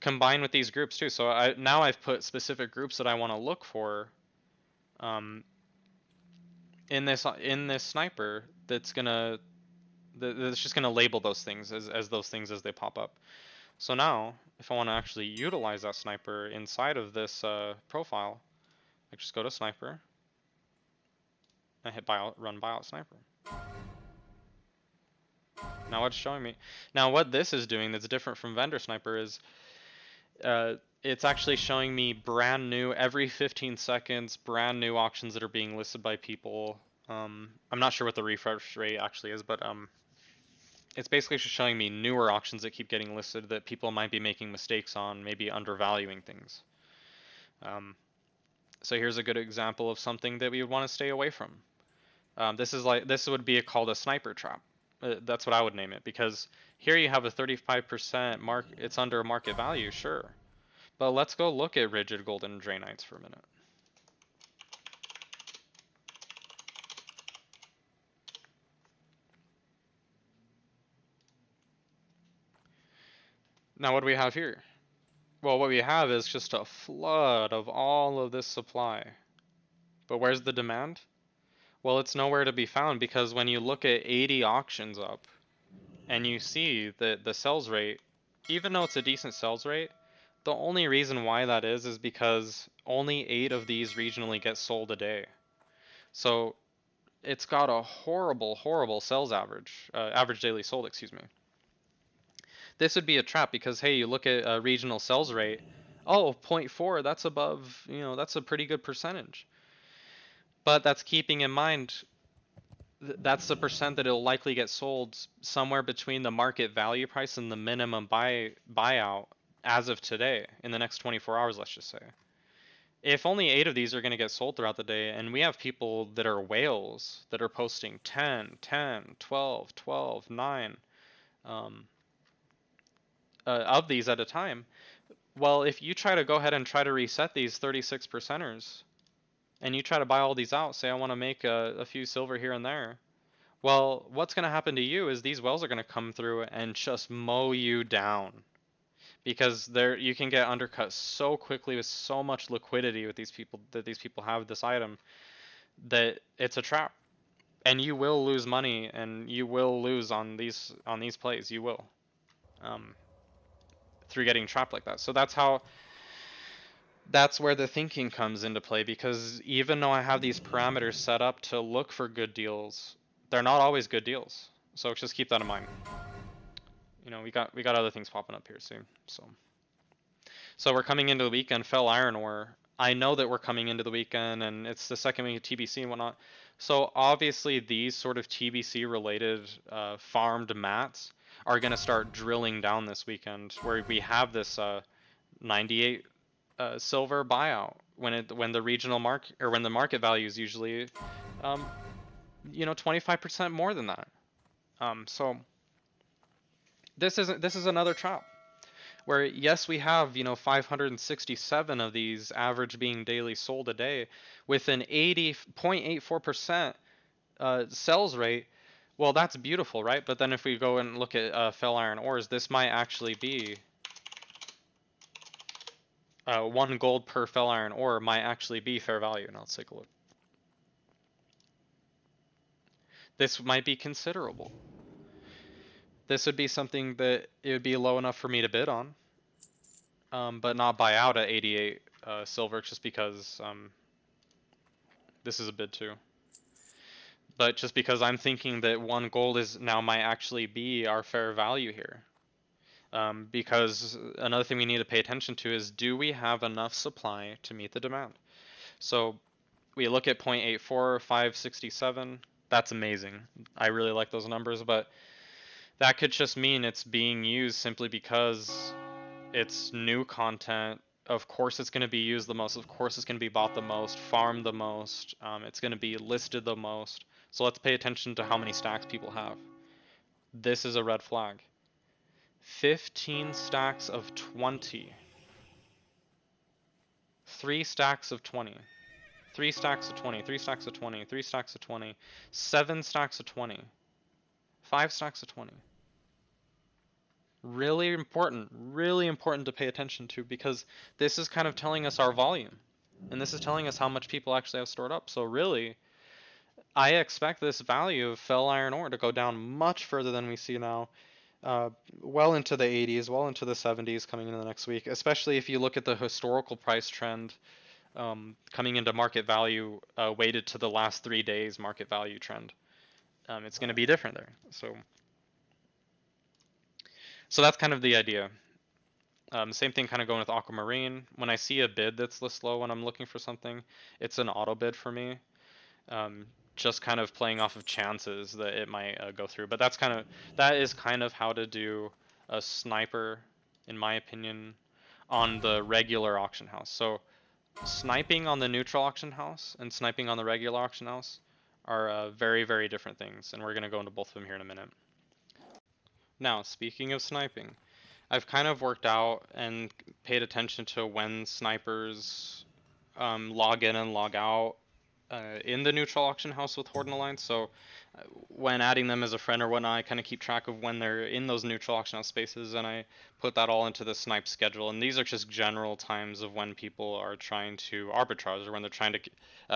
Combined with these groups too. So now I've put specific groups that I want to look for um, in this sniper that's just gonna label those things as those things as they pop up. So now, if I want to actually utilize that sniper inside of this profile, I just go to sniper, I hit run buyout sniper. Now what's showing me? Now what this is doing that's different from vendor sniper is it's actually showing me brand new every 15 seconds, brand new auctions that are being listed by people. I'm not sure what the refresh rate actually is, but it's basically just showing me newer auctions that keep getting listed that people might be making mistakes on, maybe undervaluing things. So here's a good example of something that we would want to stay away from. This would be called a sniper trap. That's what I would name it, because here you have a 35% mark. It's under market value, sure, but let's go look at rigid golden draenites for a minute. Now what do we have here? Well, what we have is just a flood of all of this supply. But where's the demand? Well, it's nowhere to be found, because when you look at 80 auctions up and you see that the sales rate, even though it's a decent sales rate, the only reason why that is because only 8 of these regionally get sold a day. So it's got a horrible sales average, average daily sold, excuse me. This would be a trap because, hey, you look at a regional sales rate, oh, 0.4, that's above, you know, that's a pretty good percentage. But that's keeping in mind that's the percent that it'll likely get sold somewhere between the market value price and the minimum buyout as of today in the next 24 hours, let's just say. If only 8 of these are going to get sold throughout the day, and we have people that are whales that are posting 10, 10, 12, 12, 9 of these at a time, well, if you try to go ahead and try to reset these 36 percenters, and you try to buy all these out, say I want to make a few silver here and there, well, what's going to happen to you is these wells are going to come through and just mow you down, because you can get undercut so quickly with so much liquidity with these people have this item that it's a trap. And you will lose money, and you will lose on these plays. You will, um, through getting trapped like that. So that's where the thinking comes into play, because even though I have these parameters set up to look for good deals, they're not always good deals. So just keep that in mind. We got other things popping up here soon. So we're coming into the weekend. Fell Iron Ore. I know that we're coming into the weekend, and it's the second week of TBC and whatnot. So obviously these sort of TBC related farmed mats are going to start drilling down this weekend, where we have this 98 silver buyout when the regional market, or when the market value is usually 25% more than that. So this is another trap where, yes, we have 567 of these average being daily sold a day with an 80.84% sells rate. Well, that's beautiful, right? But then if we go and look at fell iron ores, this might actually be 1 gold per fell iron ore might actually be fair value. Now let's take a look. This might be considerable. This would be something that it would be low enough for me to bid on, but not buy out at 88 silver, just because this is a bid too. But just because I'm thinking that 1 gold is now might actually be our fair value here. Because another thing we need to pay attention to is, do we have enough supply to meet the demand? So we look at 0.84567. That's amazing. I really like those numbers, but that could just mean it's being used simply because it's new content. Of course it's going to be used the most. Of course it's going to be bought the most, farmed the most. It's going to be listed the most. So let's pay attention to how many stacks people have. This is a red flag. 15 stacks of 20. 3 stacks of 20. 3 stacks of 20. 3 stacks of 20. 3 stacks of 20. 7 stacks of 20. 5 stacks of 20. Really important to pay attention to, because this is kind of telling us our volume. And this is telling us how much people actually have stored up. So really, I expect this value of fell iron ore to go down much further than we see now. Well into the 80s, well into the 70s coming into the next week, especially if you look at the historical price trend coming into market value weighted to the last 3 days market value trend. It's going to be different there. So that's kind of the idea. Same thing kind of going with aquamarine. When I see a bid that's this low when I'm looking for something, it's an auto bid for me. Just kind of playing off of chances that it might go through. But that is kind of how to do a sniper, in my opinion, on the regular auction house. So sniping on the neutral auction house and sniping on the regular auction house are very, very different things, and we're going to go into both of them here in a minute. Now, speaking of sniping, I've kind of worked out and paid attention to when snipers log in and log out in the neutral auction house with Horde and Alliance. So when adding them as a friend or whatnot, I kind of keep track of when they're in those neutral auction house spaces, and I put that all into the snipe schedule. And these are just general times of when people are trying to arbitrage, or when they're trying to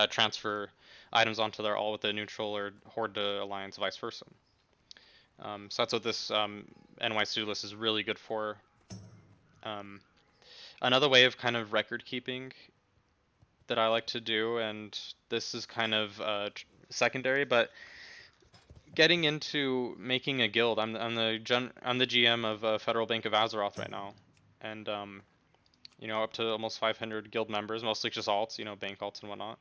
transfer items onto their all with the neutral or Horde to Alliance, vice versa. So that's what this NY list is really good for. Another way of kind of record keeping that I like to do, and this is kind of secondary, but getting into making a guild. I'm the GM of Federal Bank of Azeroth right now, and up to almost 500 guild members, mostly just alts, bank alts and whatnot.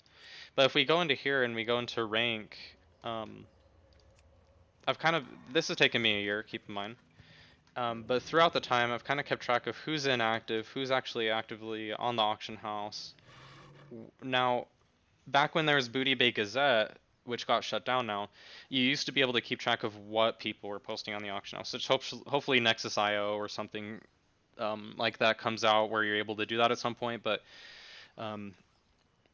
But if we go into here and we go into rank, this has taken me a year, keep in mind. But throughout the time, I've kind of kept track of who's inactive, who's actually actively on the auction house. Now, back when there was Booty Bay Gazette, which got shut down now, you used to be able to keep track of what people were posting on the auction house. So hopefully NexusIO or something like that comes out where you're able to do that at some point. But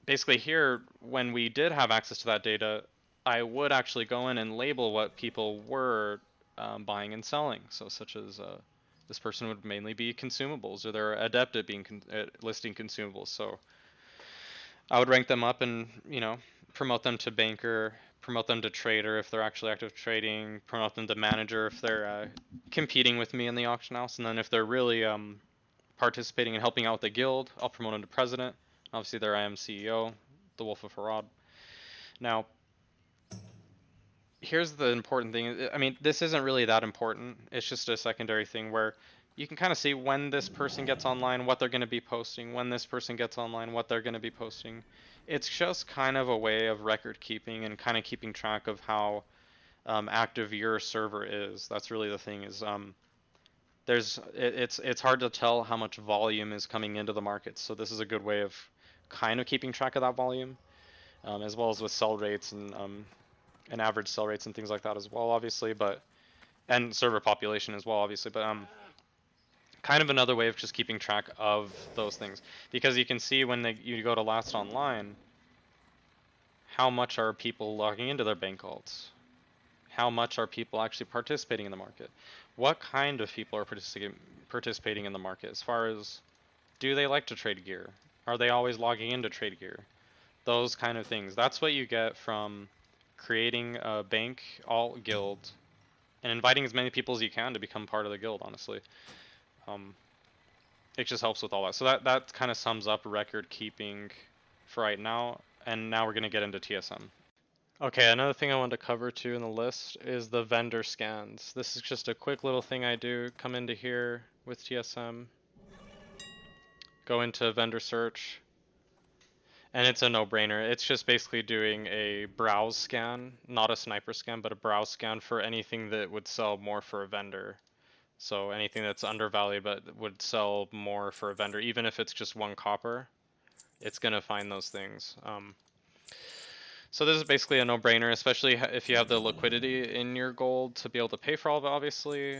basically here, when we did have access to that data, I would actually go in and label what people were buying and selling. So such as this person would mainly be consumables, or they're adept at being listing consumables. So I would rank them up and promote them to banker, promote them to trader if they're actually active trading, promote them to manager if they're competing with me in the auction house, and then if they're really participating and helping out with the guild, I'll promote them to president. Obviously, there I am CEO, the Wolf of Harad. Now, here's the important thing. I mean, this isn't really that important. It's just a secondary thing where you can kind of see when this person gets online, what they're going to be posting, when this person gets online, what they're going to be posting. It's just kind of a way of record keeping and kind of keeping track of how active your server is. That's really the thing is it's hard to tell how much volume is coming into the market. So this is a good way of kind of keeping track of that volume, as well as with sell rates and average sell rates and things like that as well, obviously, but and server population as well, obviously, but kind of another way of just keeping track of those things, because you can see when you go to last online, how much are people logging into their bank alts, how much are people actually participating in the market, what kind of people are participating in the market, as far as do they like to trade gear, are they always logging into trade gear, those kind of things. That's what you get from creating a bank alt guild and inviting as many people as you can to become part of the guild, honestly. It just helps with all that. So that kind of sums up record keeping for right now, and now we're going to get into TSM. Okay, another thing I wanted to cover too in the list is the vendor scans. This is just a quick little thing I do. Come into here with TSM, go into vendor search, and it's a no-brainer. It's just basically doing a browse scan, not a sniper scan, but a browse scan for anything that would sell more for a vendor. So anything that's undervalued but would sell more for a vendor, even if it's just 1 copper, it's gonna find those things. So this is basically a no-brainer, especially if you have the liquidity in your gold to be able to pay for all of it, obviously.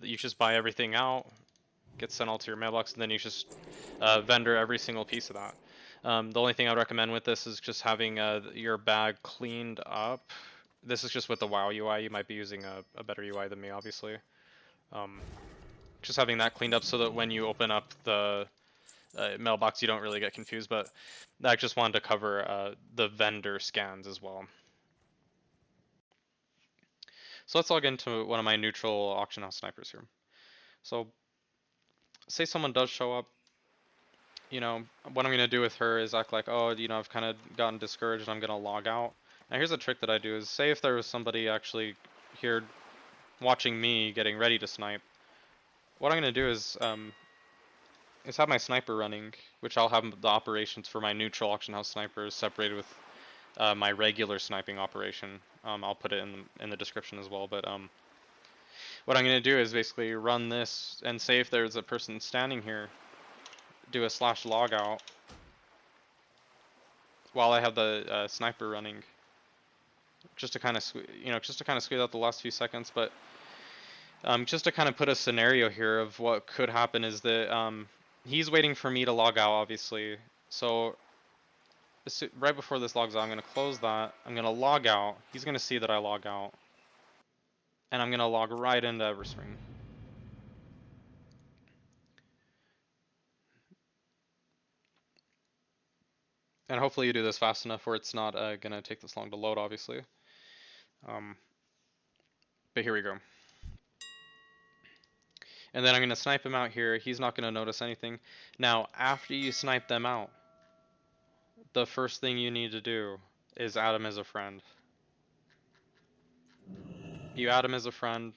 You just buy everything out, gets sent all to your mailbox, and then you just vendor every single piece of that. The only thing I'd recommend with this is just having your bag cleaned up. This is just with the WoW UI. You might be using a better UI than me, obviously. Just having that cleaned up so that when you open up the mailbox, you don't really get confused. But I just wanted to cover the vendor scans as well. So let's log into one of my neutral auction house snipers here. So say someone does show up, you know, what I'm going to do with her is act like, oh, you know, I've kind of gotten discouraged, I'm going to log out. Now here's a trick that I do is, say if there was somebody actually here watching me getting ready to snipe, what I'm going to do is have my sniper running, which I'll have the operations for my neutral auction house snipers separated with my regular sniping operation. I'll put it in the description as well, but what I'm going to do is basically run this, and say if there's a person standing here, do a /logout while I have the sniper running, just to kind of squeeze out the last few seconds. But just to kind of put a scenario here of what could happen is that he's waiting for me to log out, obviously. So right before this logs out, I'm going to close that. I'm going to log out. He's going to see that I log out, and I'm going to log right into Everspring. And hopefully you do this fast enough where it's not going to take this long to load, obviously. But here we go. And then I'm going to snipe him out here. He's not going to notice anything. Now, after you snipe them out, the first thing you need to do is add him as a friend. You add him as a friend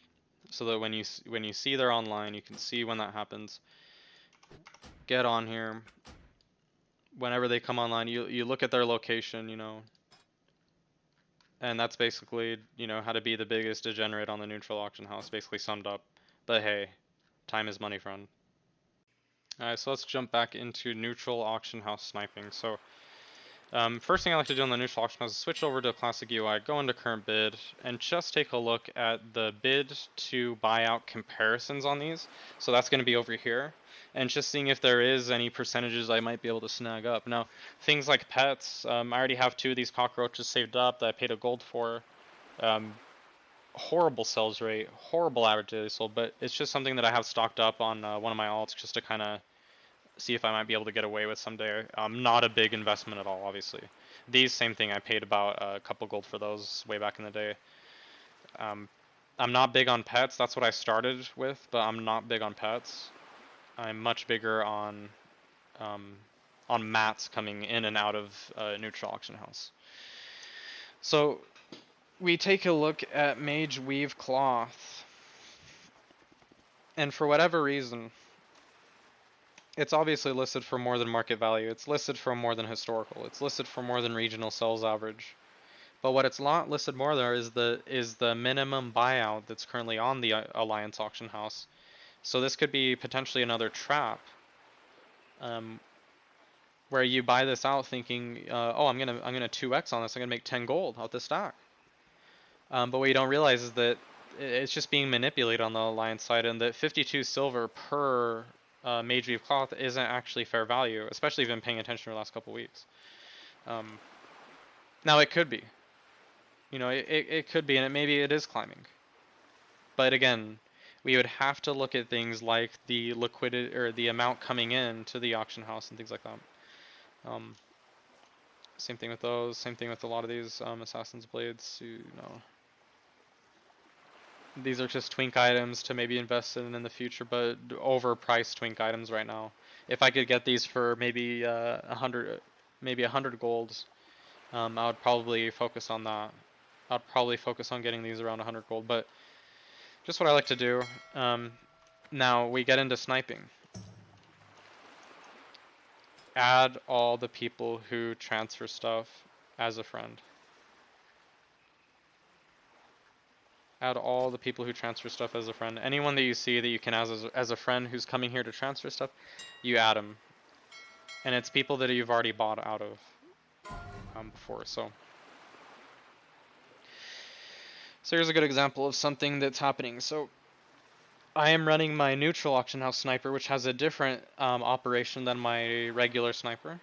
so that when you see they're online, you can see when that happens. Get on here. Whenever they come online, you look at their location, you know. And that's basically, you know, how to be the biggest degenerate on the neutral auction house, basically summed up. But hey, time is money, friend. Alright, so let's jump back into neutral auction house sniping. So first thing I like to do on the neutral auction house is switch over to classic UI, go into current bid, and just take a look at the bid to buyout comparisons on these. So that's going to be over here, and just seeing if there is any percentages I might be able to snag up. Now, things like pets, I already have 2 of these cockroaches saved up that I paid a gold for. Horrible sales rate, horrible average daily sold, but it's just something that I have stocked up on one of my alts just to kind of see if I might be able to get away with someday. Not a big investment at all, obviously. These, same thing, I paid about a couple gold for those way back in the day. I'm not big on pets, that's what I started with, but I'm not big on pets. I'm much bigger um, on mats coming in and out of neutral auction house. So we take a look at Mage Weave Cloth, and for whatever reason, it's obviously listed for more than market value. It's listed for more than historical. It's listed for more than regional sales average. But what it's not listed more there is the minimum buyout that's currently on the Alliance auction house. So this could be potentially another trap, where you buy this out thinking, oh, I'm gonna 2x on this. I'm gonna make 10 gold out this stack. But what you don't realize is that it's just being manipulated on the Alliance side, and that 52 silver per Mage Weave Cloth isn't actually fair value, especially if you've been paying attention for the last couple weeks. Now it could be. It could be, and maybe it is climbing. But again, we would have to look at things like the liquidity or the amount coming in to the auction house and things like that. Same thing with those. Same thing with a lot of these Assassin's Blades. These are just twink items to maybe invest in the future, but overpriced twink items right now. If I could get these for maybe 100 golds, I would probably focus on that. I'd probably focus on getting these around 100 gold, but just what I like to do. Now we get into sniping. Add all the people who transfer stuff as a friend. Add all the people who transfer stuff as a friend. Anyone that you see that you can add as a friend who's coming here to transfer stuff, you add them. And it's people that you've already bought out of before. So here's a good example of something that's happening. So I am running my neutral auction house sniper, which has a different operation than my regular sniper.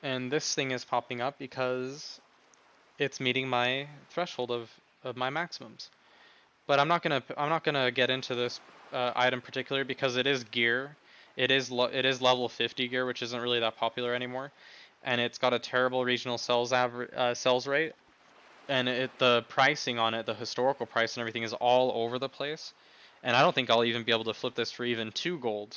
And this thing is popping up because it's meeting my threshold of my maximums. But I'm not gonna get into this item particular because it is gear. It is level 50 gear, which isn't really that popular anymore, and it's got a terrible regional sales rate, and the pricing on it, the historical price and everything, is all over the place. And I don't think I'll even be able to flip this for even 2 gold.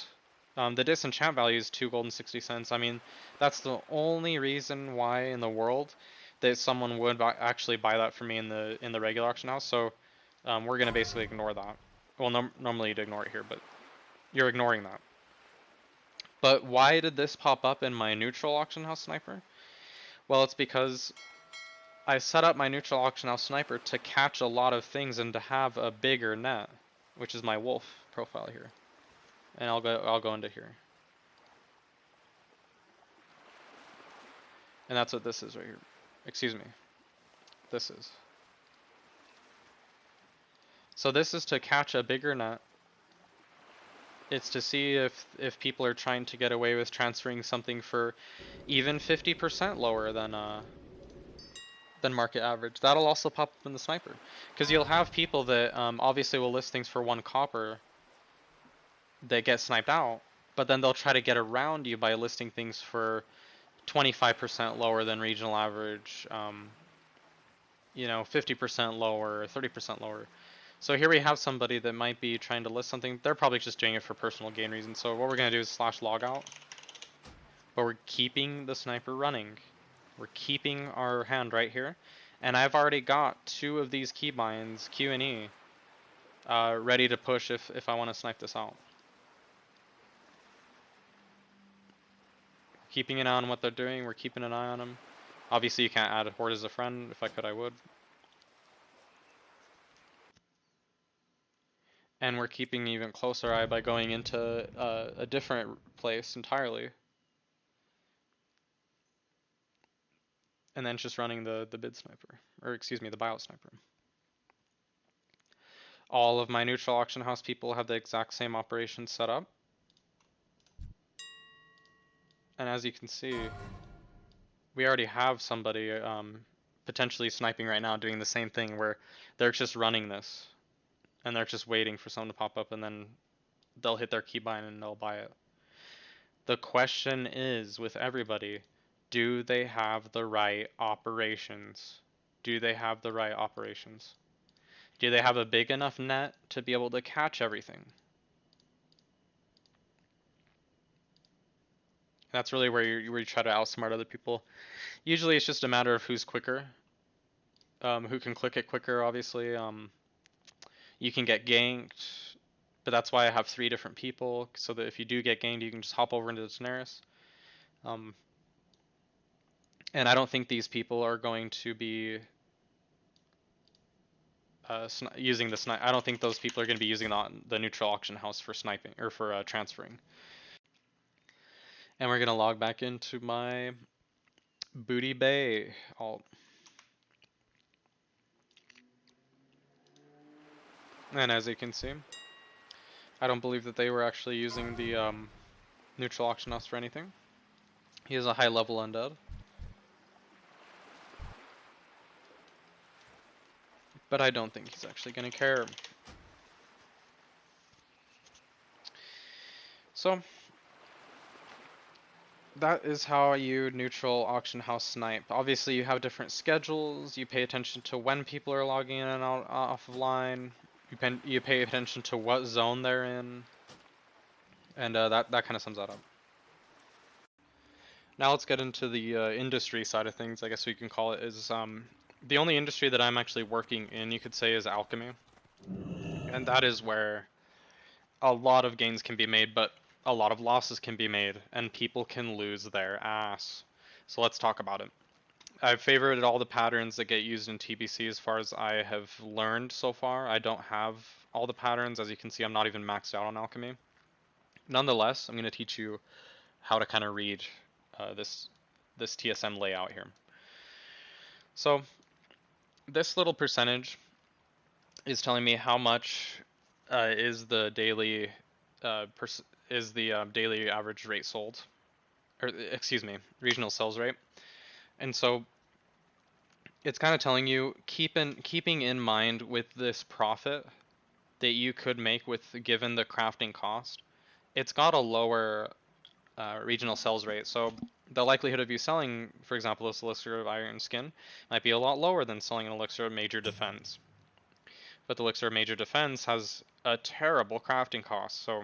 The disenchant value is 2 gold and 60 cents. I mean, that's the only reason why in the world that someone would actually buy that for me in the regular auction house. So we're going to basically ignore that. Well, normally you'd ignore it here, but you're ignoring that. But why did this pop up in my neutral auction house sniper? Well, it's because I set up my neutral auction house sniper to catch a lot of things and to have a bigger net, which is my wolf profile here. And I'll go into here. And that's what this is right here. Excuse me. This is. So this is to catch a bigger net. It's to see if people are trying to get away with transferring something for even 50% lower than market average. That'll also pop up in the sniper, because you'll have people that obviously will list things for 1 copper that get sniped out, but then they'll try to get around you by listing things for 25% lower than regional average, 50% lower, 30% lower. So here we have somebody that might be trying to list something. They're probably just doing it for personal gain reasons. So what we're going to do is /logout. But we're keeping the sniper running. We're keeping our hand right here. And I've already got 2 of these keybinds, Q and E, ready to push if I want to snipe this out. Keeping an eye on what they're doing. We're keeping an eye on them. Obviously you can't add a horde as a friend. If I could, I would. And we're keeping even closer eye by going into a different place entirely. And then just running the bid sniper, or excuse me, the buyout sniper. All of my neutral auction house people have the exact same operation set up. And as you can see, we already have somebody potentially sniping right now doing the same thing, where they're just running this. And they're just waiting for someone to pop up, and then they'll hit their keybind and they'll buy it. The question is with everybody, do they have the right operations? Do they have the right operations? Do they have a big enough net to be able to catch everything? That's really where you try to outsmart other people. Usually it's just a matter of who's quicker, who can click it quicker, obviously. You can get ganked, but that's why I have 3 different people, so that if you do get ganked, you can just hop over into the Daenerys. Um, and I don't think these people are going to be using the snipe. I don't think those people are going to be using the neutral auction house for sniping or for transferring. And we're going to log back into my Booty Bay alt. And as you can see, I don't believe that they were actually using the neutral auction house for anything. He is a high level undead. But I don't think he's actually going to care. So, that is how you neutral auction house snipe. Obviously, you have different schedules. You pay attention to when people are logging in and out off of line. You pay attention to what zone they're in, and that kind of sums that up. Now let's get into the industry side of things. I guess we can call it is the only industry that I'm actually working in. You could say is alchemy, and that is where a lot of gains can be made, but a lot of losses can be made, and people can lose their ass. So let's talk about it. I've favorited all the patterns that get used in TBC as far as I have learned so far. I don't have all the patterns. As you can see, I'm not even maxed out on alchemy. Nonetheless, I'm going to teach you how to kind of read this TSM layout here. So this little percentage is telling me how much is the daily daily average rate sold, or excuse me, regional sales rate. And so it's kind of telling you keeping in mind with this profit that you could make with given the crafting cost, it's got a lower regional sales rate. So the likelihood of you selling, for example, this elixir of iron skin might be a lot lower than selling an elixir of major defense. But the elixir of major defense has a terrible crafting cost. So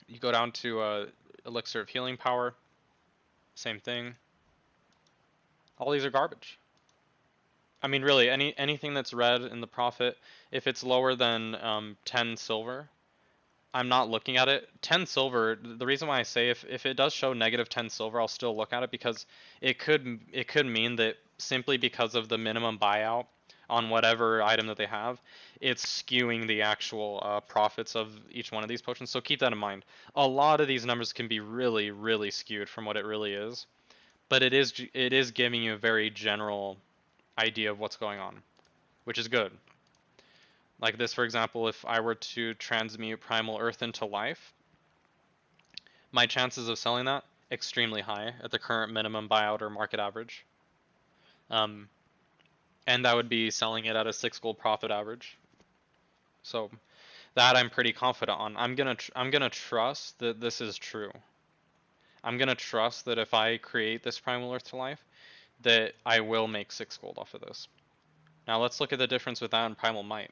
you go down to elixir of healing power, same thing. All these are garbage. I mean, really, anything that's red in the profit, if it's lower than 10 silver, I'm not looking at it. 10 silver, the reason why I say if it does show negative 10 silver, I'll still look at it because it could mean that simply because of the minimum buyout on whatever item that they have, it's skewing the actual profits of each one of these potions. So keep that in mind. A lot of these numbers can be really, really skewed from what it really is, but it is giving you a very general idea of what's going on, which is good. Like this, for example, if I were to transmute Primal Earth into life, my chances of selling that, extremely high at the current minimum buyout or market average. And that would be selling it at a 6 gold profit average. So that I'm pretty confident on. I'm gonna trust that this is true. I'm gonna trust that if I create this Primal Earth to life, that I will make 6 gold off of this. Now let's look at the difference with that and Primal Might.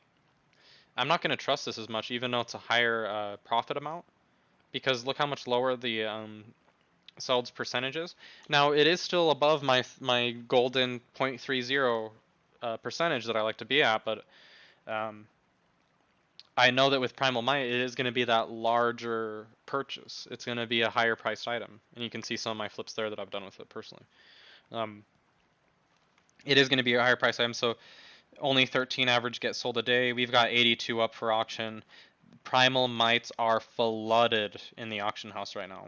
I'm not going to trust this as much, even though it's a higher profit amount, because look how much lower the sold percentage is. Now it is still above my golden 0.30 percentage that I like to be at, but I know that with Primal Might it is going to be that larger purchase. It's going to be a higher priced item, and you can see some of my flips there that I've done with it personally. It is going to be a higher price item, so only 13 average get sold a day. We've got 82 up for auction. Primal Mites are flooded in the auction house right now.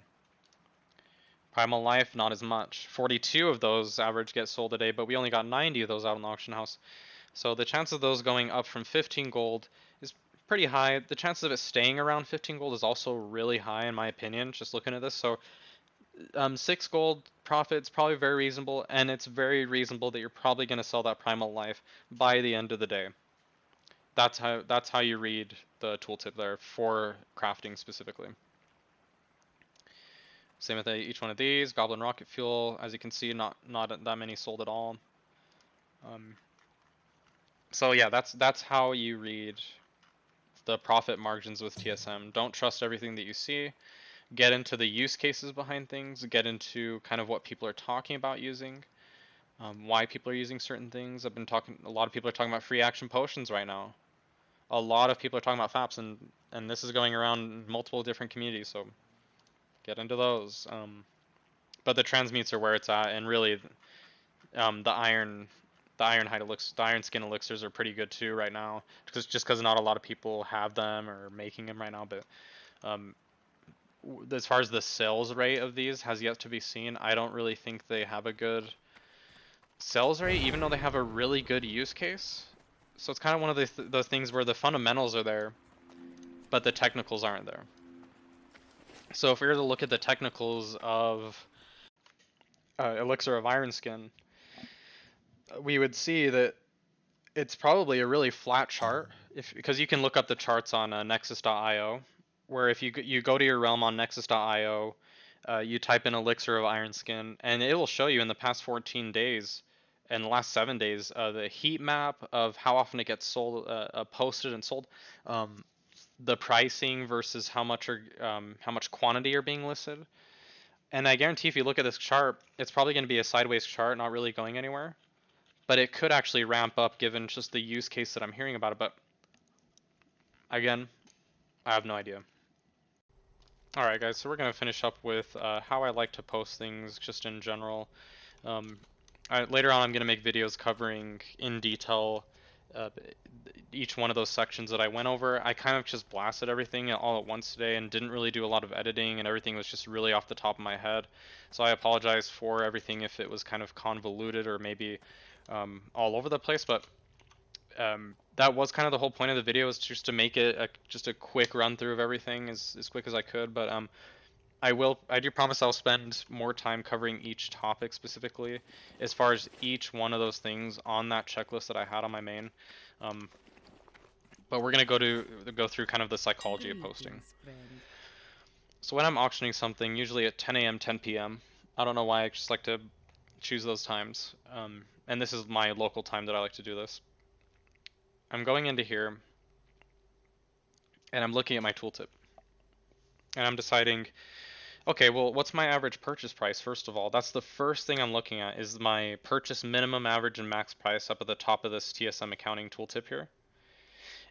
Primal Life, not as much. 42 of those average get sold a day, but we only got 90 of those out in the auction house. So the chance of those going up from 15 gold is pretty high. The chances of it staying around 15 gold is also really high in my opinion, just looking at this. So 6 gold profit is probably very reasonable, and it's very reasonable that you're probably going to sell that Primal Life by the end of the day. That's how you read the tooltip there for crafting specifically. Same with each one of these. Goblin rocket fuel, as you can see, not that many sold at all. So yeah, that's how you read the profit margins with TSM. Don't trust everything that you see. Get into the use cases behind things. Get into kind of what people are talking about using, why people are using certain things. I've been talking. A lot of people are talking about free action potions right now. A lot of people are talking about FAPs, and this is going around multiple different communities. So get into those. But the transmutes are where it's at, and really, the iron skin elixirs are pretty good too right now, because not a lot of people have them or making them right now. But um, as far as the sales rate of these has yet to be seen. I don't really think they have a good sales rate, even though they have a really good use case. So it's kind of one of those things where the fundamentals are there, but the technicals aren't there. So if we were to look at the technicals of Elixir of Iron Skin, we would see that it's probably a really flat chart, because you can look up the charts on Nexus.io, where if you go to your realm on Nexus.io, you type in Elixir of Iron Skin, and it will show you in the past 14 days and the last 7 days the heat map of how often it gets sold, posted and sold, the pricing versus how much quantity are being listed. And I guarantee if you look at this chart, it's probably going to be a sideways chart, not really going anywhere. But it could actually ramp up given just the use case that I'm hearing about it. But again, I have no idea. Alright guys, so we're going to finish up with how I like to post things just in general. Later on I'm going to make videos covering in detail each one of those sections that I went over. I kind of just blasted everything all at once today and didn't really do a lot of editing, and everything was just really off the top of my head. So I apologize for everything if it was kind of convoluted or maybe all over the place, but that was kind of the whole point of the video, is just to make it just a quick run through of everything as quick as I could. But I do promise I'll spend more time covering each topic specifically, as far as each one of those things on that checklist that I had on my main. But we're gonna go through kind of the psychology of posting. So when I'm auctioning something, usually at 10 a.m., 10 p.m. I don't know why, I just like to choose those times. And this is my local time that I like to do this. I'm going into here, and I'm looking at my tooltip, and I'm deciding, okay, well, what's my average purchase price? First of all, that's the first thing I'm looking at, is my purchase minimum, average, and max price up at the top of this TSM accounting tooltip here.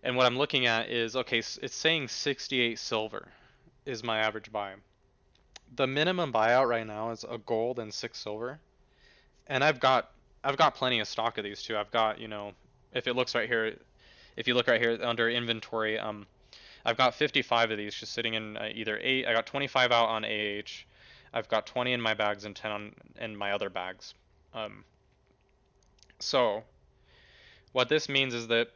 And what I'm looking at is, okay, it's saying 68 silver is my average buy. The minimum buyout right now is a gold and 6 silver, and I've got plenty of stock of these too. I've got, if it looks right here, if you look right here under inventory, I've got 55 of these just sitting in either I got 25 out on AH, I've got 20 in my bags and 10 in my other bags. So what this means is that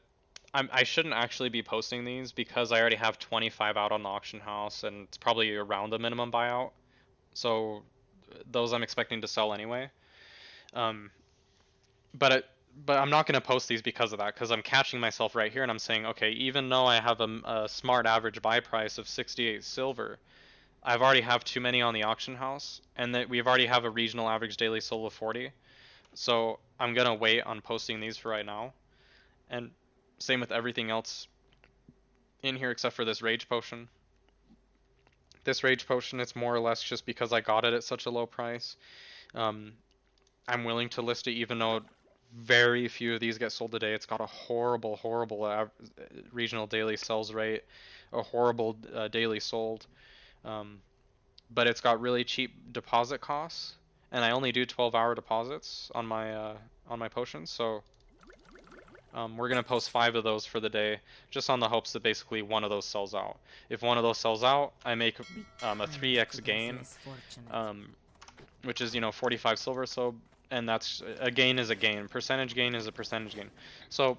I shouldn't actually be posting these, because I already have 25 out on the auction house, and it's probably around the minimum buyout. So those I'm expecting to sell anyway. But I'm not going to post these because of that, because I'm catching myself right here, and I'm saying, okay, even though I have a smart average buy price of 68 silver, I've already have too many on the auction house, and that we've already have a regional average daily sold of 40. So I'm going to wait on posting these for right now. And same with everything else in here except for this rage potion. This rage potion, it's more or less just because I got it at such a low price. I'm willing to list it even though very few of these get sold today. It's got a horrible regional daily sales rate, a horrible daily sold, but it's got really cheap deposit costs, and I only do 12-hour deposits on my potions. So we're gonna post 5 of those for the day, just on the hopes that basically one of those sells out. If one of those sells out, I make a 3x gain, which is 45 silver. So, and that's a gain is a gain. Percentage gain is a percentage gain. So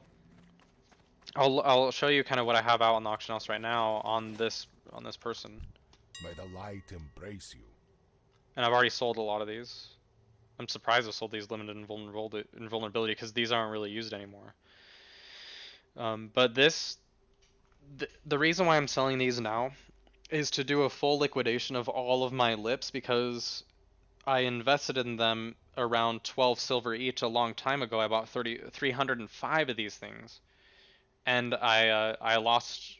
I'll show you kind of what I have out on the auction house right now on this person. May the light embrace you. And I've already sold a lot of these. I'm surprised I've sold these limited invulnerability, because these aren't really used anymore. But the reason why I'm selling these now is to do a full liquidation of all of my lips, because I invested in them around 12 silver each a long time ago. I bought 305 of these things, and I lost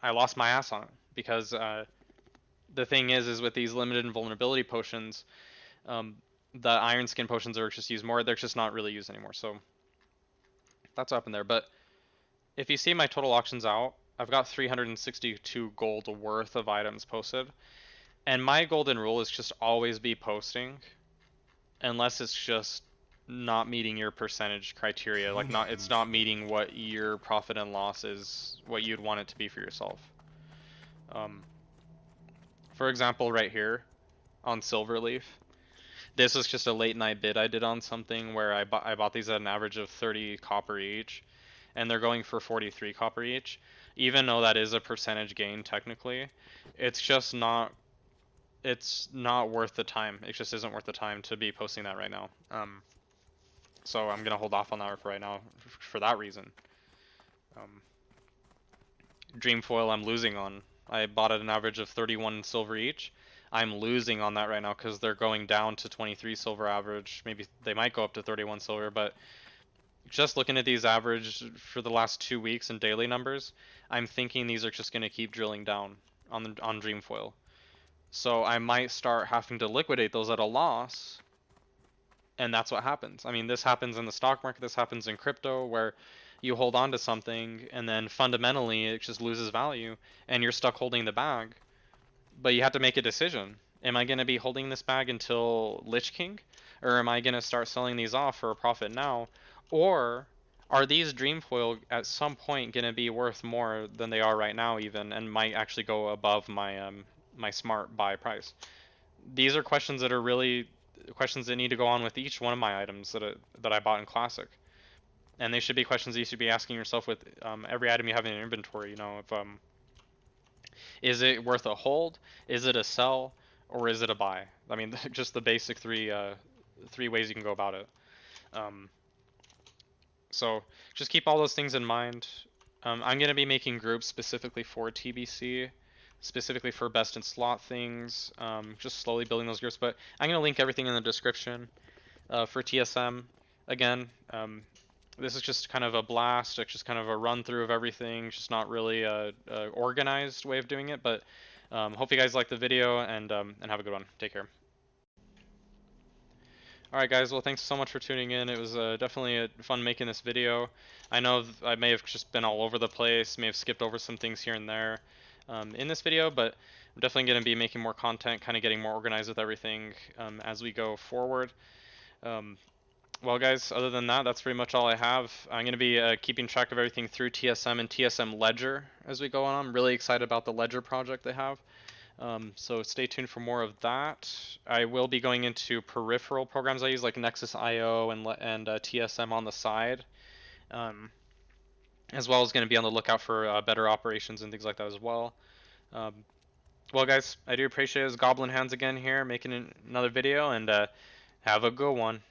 my ass on it, because the thing is with these limited invulnerability potions, the iron skin potions are just used more. They're just not really used anymore. So that's up in there. But if you see my total auctions out, I've got 362 gold worth of items posted. And my golden rule is just always be posting, unless it's just not meeting your percentage criteria. Like, it's not meeting what your profit and loss is, what you'd want it to be for yourself. For example, right here on Silverleaf, this was just a late night bid I did on something where I bought these at an average of 30 copper each, and they're going for 43 copper each. Even though that is a percentage gain technically, it's just not worth the time. It just isn't worth the time to be posting that right now. So I'm gonna hold off on that for right now for that reason. Dreamfoil I'm losing on. I bought at an average of 31 silver each. I'm losing on that right now because they're going down to 23 silver average. Maybe they might go up to 31 silver, but just looking at these average for the last 2 weeks and daily numbers, I'm thinking these are just going to keep drilling down on Dreamfoil. So I might start having to liquidate those at a loss, and that's what happens. I mean, this happens in the stock market, this happens in crypto, where you hold on to something and then fundamentally it just loses value and you're stuck holding the bag. But you have to make a decision. Am I going to be holding this bag until Lich King? Or am I going to start selling these off for a profit now? Or are these Dreamfoil at some point going to be worth more than they are right now even, and might actually go above my my smart buy price? These are questions that are really questions that need to go on with each one of my items that I bought in Classic. And they should be questions you should be asking yourself with every item you have in your inventory. You know, if is it worth a hold? Is it a sell? Or is it a buy? I mean, just the basic three ways you can go about it. So just keep all those things in mind. I'm going to be making groups specifically for TBC, specifically for best in slot things, just slowly building those groups. But I'm going to link everything in the description for TSM. Again, this is just kind of a blast. It's just kind of a run through of everything. Just not really a organized way of doing it. But hope you guys like the video, and have a good one. Take care. Alright guys, well thanks so much for tuning in. It was definitely fun making this video. I know I may have just been all over the place, may have skipped over some things here and there in this video, but I'm definitely going to be making more content, kind of getting more organized with everything as we go forward. Well guys, other than that, that's pretty much all I have. I'm going to be keeping track of everything through TSM and TSM Ledger as we go on. I'm really excited about the Ledger project they have. So stay tuned for more of that. I will be going into peripheral programs I use like NexusIO and TSM on the side, as well as going to be on the lookout for better operations and things like that as well. Well guys, I do appreciate it. It's GoblinHands again here making another video, and have a good one.